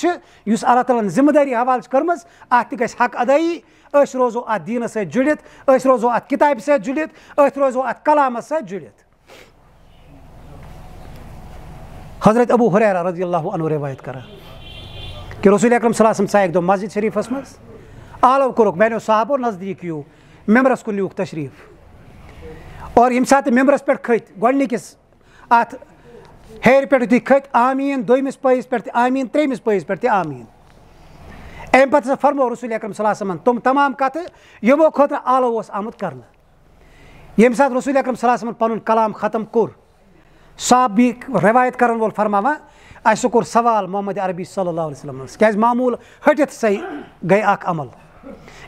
युस अल्लाह ताला जिम्मेदारी हवाल कर्मज अत गि हक अदाई रोजो अत दीनस सत जुड़ित रोजो अत किताब सत जुड़ित रोजो अत कलामस सत जुड़ित हजरत अबू हुरैरा रज़ियल्लाहु अन्हु रवायत करा कि रसूल अकरम सल्लल्लाहु अलैहि वसल्लम एक दो मस्जिद शरीफस मज आलव कोरुक मैंने साहबो नजदीक यू मेम्बरस को न्यूक तशरीफ और यम सात मेम्बरस पे खत गोडनिकिस अत हेर पे तुम खत आमीन दोमिस पैस पे आमीन त्रेमिस पैस पे आमीन अम पे फरमो रसूल अकरम सल्लल्लाहु अलैहि वसल्लम तुम तमाम कत यमो खतर आलव आमुत कर यम सात रसूल अकरम सल्लल्लाहु अलैहि वसल्लम पन कलाम खत्म कोर साहब भी रवायत कर वोल फरमावा अस कोर सवाल मोहम्मद अरबी सल्लल्लाहु अलैहि वसल्लम क्या मामूल हटित सही गई अख अमल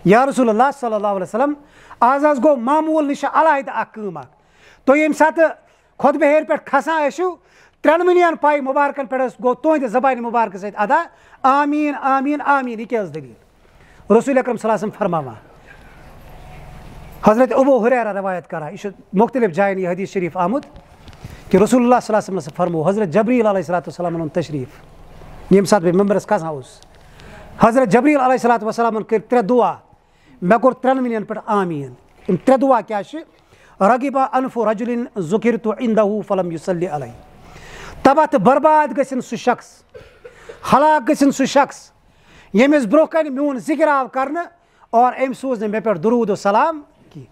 या रसूलुल्लाह सल्लल्लाहु अलैहि वसल्लम आज गो मामूल निश अलहद अम तुम यम सात खुतबे हेर पे खसान त्रेनवनियन पाई मुबारकन पे गो तुंद जबान मुबारक सत अदा आमीन आमीन आमीन यह क्या दलील रसूल अकरम सल्लल्लाहु अलैहि वसल्लम फरमावा हजरत अबू हुरैरा रवायत करा यह मुख्तलिफ जायन यह हदीस शरीफ आमुद कि रसूलुल्लाह सल्लल्लाहु अलैहि वसल्लम फरमो हजरत जबरील अलैहिस्सलाम तशरीफ यम सात बे मेम्बरस खसान हजरत जबरील अलैहिस्सलाम कर 3 दुआ मे कोर त्रेनवनियन पे आमीन इन 3 दुआ क्या रगिबा अनफु रजुलिन ज़ुकिरतु इंदहु फलम युसल्लि अलैहि तबाह बर्बाद गसिन सह शख्स हलाक गसिन सह शख्स यमिस ब्रोह कन म्यून जिक्र आव कर और अम सूज मे पे दुरूद सलाम की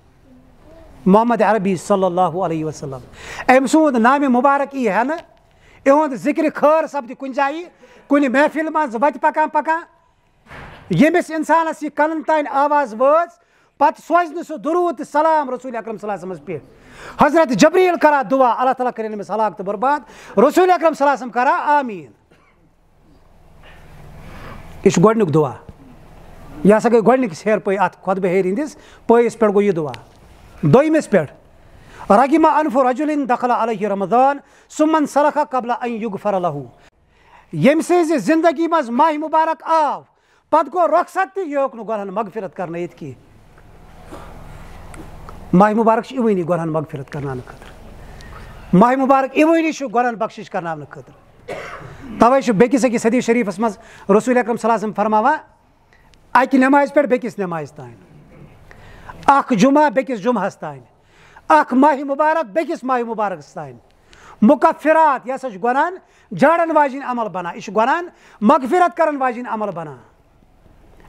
मोहम्मद अरबी सल्लल्लाहु अलैहि वसल्लम अम सुंद नाम मुबारक यी है न इहुंद जिक्र खैर सपद कुन जाय कुन महफिल मज वत पकान पकान यमिस इंसानस यह कन तान आवाज वज पत सोज न सह दुरूद सलाम रसूल अकरम सल्लल्लाहु अलैहि वसल्लम पे हजरत जबरील करा दुआ अल्लाह ताला करे अमिस हलाक तो बर्बाद रसूल अकरम सल्लल्लाहु अलैहि वसल्लम करा आमीन यह गोडनुक दुआ यह हसा गई गोडनिकस हेर पे अत खुतबे हेर हिंदिस पैस पे गो यह दुआ दोयमिस पे रगिमा अनफु रजुलिन दखला अलैहि रमजान सुमन सलखा कबला अन युगफर लहू यम से जिंदगी मज माह मुबारक आव पत गो रुखसत तह यह गुनहन मगफिरत कर की माह मुबारक इवनी गुनहन मगफिरत करना खतर माह मुबारक इवनी गुनहन बख्शिश करना खतर तवे बेकिस अकिस हदीस शरीफस मज रसूल अकरम सल्लल्लाहु अलैहि वसल्लम फरमावा अकि नमाज पे बेकिस नमाज तान अख जुमा बेकिस जुमहस तान अख माह मुबारक बेकिस माह मुबारक तान मुकफ्फिरात यह हसा गुनहन झाड़न वाजिन अमल बना यह गुनहन मगफिरत करन वाजिन अमल बना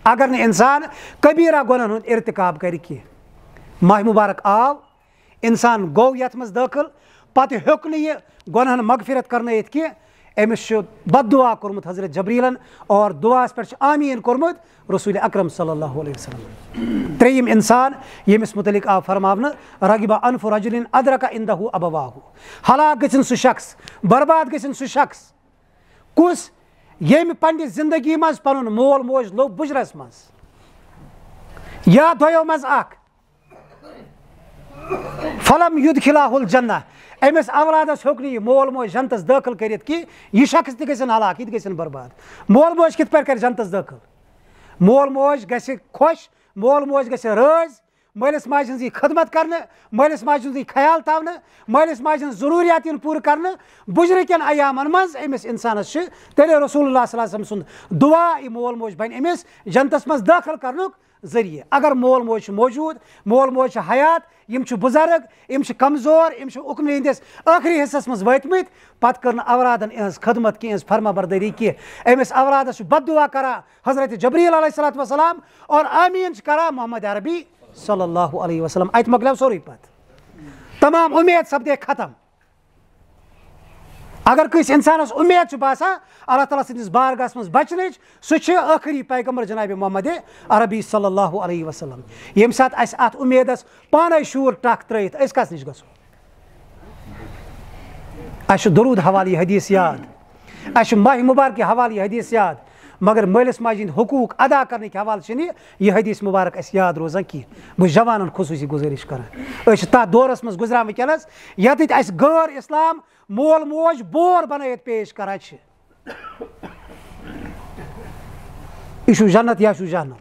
अगर न इंसान कबीरा गुनहन हुंद इर्तिकाब कर माह मुबारक आव इंसान गो यथ मज दाखिल पत हेक यह गुनहन मगफिरत कर कि अमिस बददुआ कोर्मुत हजरत जबरीलन और दुआस पे आमीन कोर्मुत रसूल अकरम सल्लल्लाहु अलैहि वसल्लम त्रेयम इंसान यमिस मुतलिक आव फरमावना रगिबा अनफु रजुलिन अदरका इंदहु अबवाहु हलाक गछन सु शख्स बर्बाद गछन सु शख्स कुस यम पन्ने जिंदगी मज पनुन मोल मोज लो बुजरस मज या दोयो मज अख फलम युदखिलाहुल जन्नह अमिस अवलादस होक यह मोल मोज जन्नतस दाखिल करित कि यह शख्स तह गछन हलाक यह गछन बर्बाद मोल मोज कित पर कर जन्नतस दाखिल मोल मोज गछ खुश मोल मोज गछ राज मालिस माज हज खदमत करने मालिस माज हज ख्याल तावने मालिस माज हज जरूरियात पूर करने बुजर कन अयामन मज अमिस इंसानस तेल रसूलुल्लाह सल्लल्लाहु अलैहि वसल्लम सुन दुआ यह मोल मोज बन अमिस जन्नतस मज दाखिल करनुक जरिए अगर मोल मोज मौजूद मोल मोज हयात यम बुजुर्ग यम कमजोर यम उकम हंदिस आखिरी हिस्सस मज वतमित पत कर अवलादन इहज खदमत की इहज फरमा बरदारी की अमिस अवलादस बददुआ करा हजरत जबरील अलैहिस्सलातु वस्सलाम और आमीन करा मोहम्मद अरबी सल्लल्लाहु अलैहि वसल्लम अत मकलव सोरी पत तमाम उम्मीद सपदे खत्म अगर किस इंसानस उम्मीद बासा अल्लाह ताला सदिस बारगाहस मज बचन सह आखिरी पैगंबर जनाब मोहम्मद अरबी सल्लल्लाहु अलैहि वसल्लम यम सात अस अत उम्मीदस पाने शूर टक त्रयित अस कस निश गसो अस दरूद हवाले हदीस याद अस माह मुबारक हवाले हदीस याद मगर मालिस माज हंद हुकूक अदा करने के हवाले यह हदीस मुबारक अस याद रोजान की बह जवानन खुसूसी गुजारिश करान तथ दौरस मज गुजरान वनकस यत अस गैर इस्लाम मोल मोज बोर बनत पेश करान यह जन्नत या जहन्नम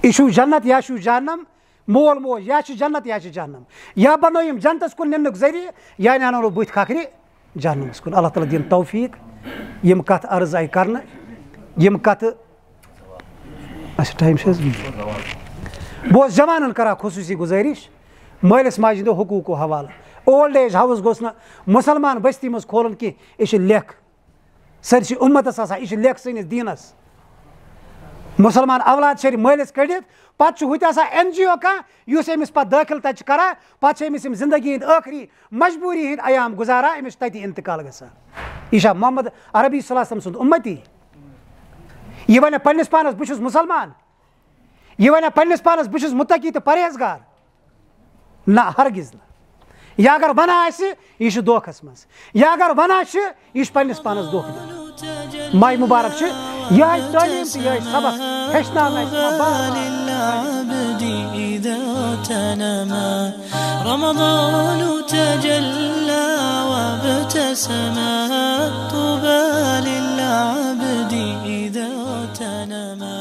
यह जन्नत या जहन्नम मोल मोज या जन्नत या जहन्नम या बनो यम जन्नतस कुन निम्नुक जरिए या नानो बुथ खखरि जहन्नमस कुन अल्लाह ताला दिन तौफीक यम कथ अर्ज आई करना यम कथ टाइम बह जवानन करा खुसूसी गुजारिश मालिस माज हंदो हुकूक हवाला ओल्ड एज हाउस गोस न मुसलमान बस्ती मज खोलन कि यह लेख सरसी उम्मतस आसान यह लेख सनिस दीनस मुसलमान अवलाद शरीफ मालिस कड़ित पत हुत NGO कह अमिस पे दाखिल तक करा पे अमिस जिंदगी हंद आखिरी मजबूरी हंद अयाम गुजारा अमिस तत इंतकाल गसा यह मोहम्मद अरबी सल्लल्लाहु अलैहि वसल्लम सुंद उम्मती यह वन पन्निस पानस बह मुसलमान यह वन पन्निस पानस बह मुत्तकी तो परहेजगार ना हरगिज ना यह अगर वन यह धोखस मज यह अगर वन यह पन्निस पानस धोख दिन माह मुबारक यह तालीम तो यह सबक رمضان تجلى وابتسما طوبى للعبد إذا تنما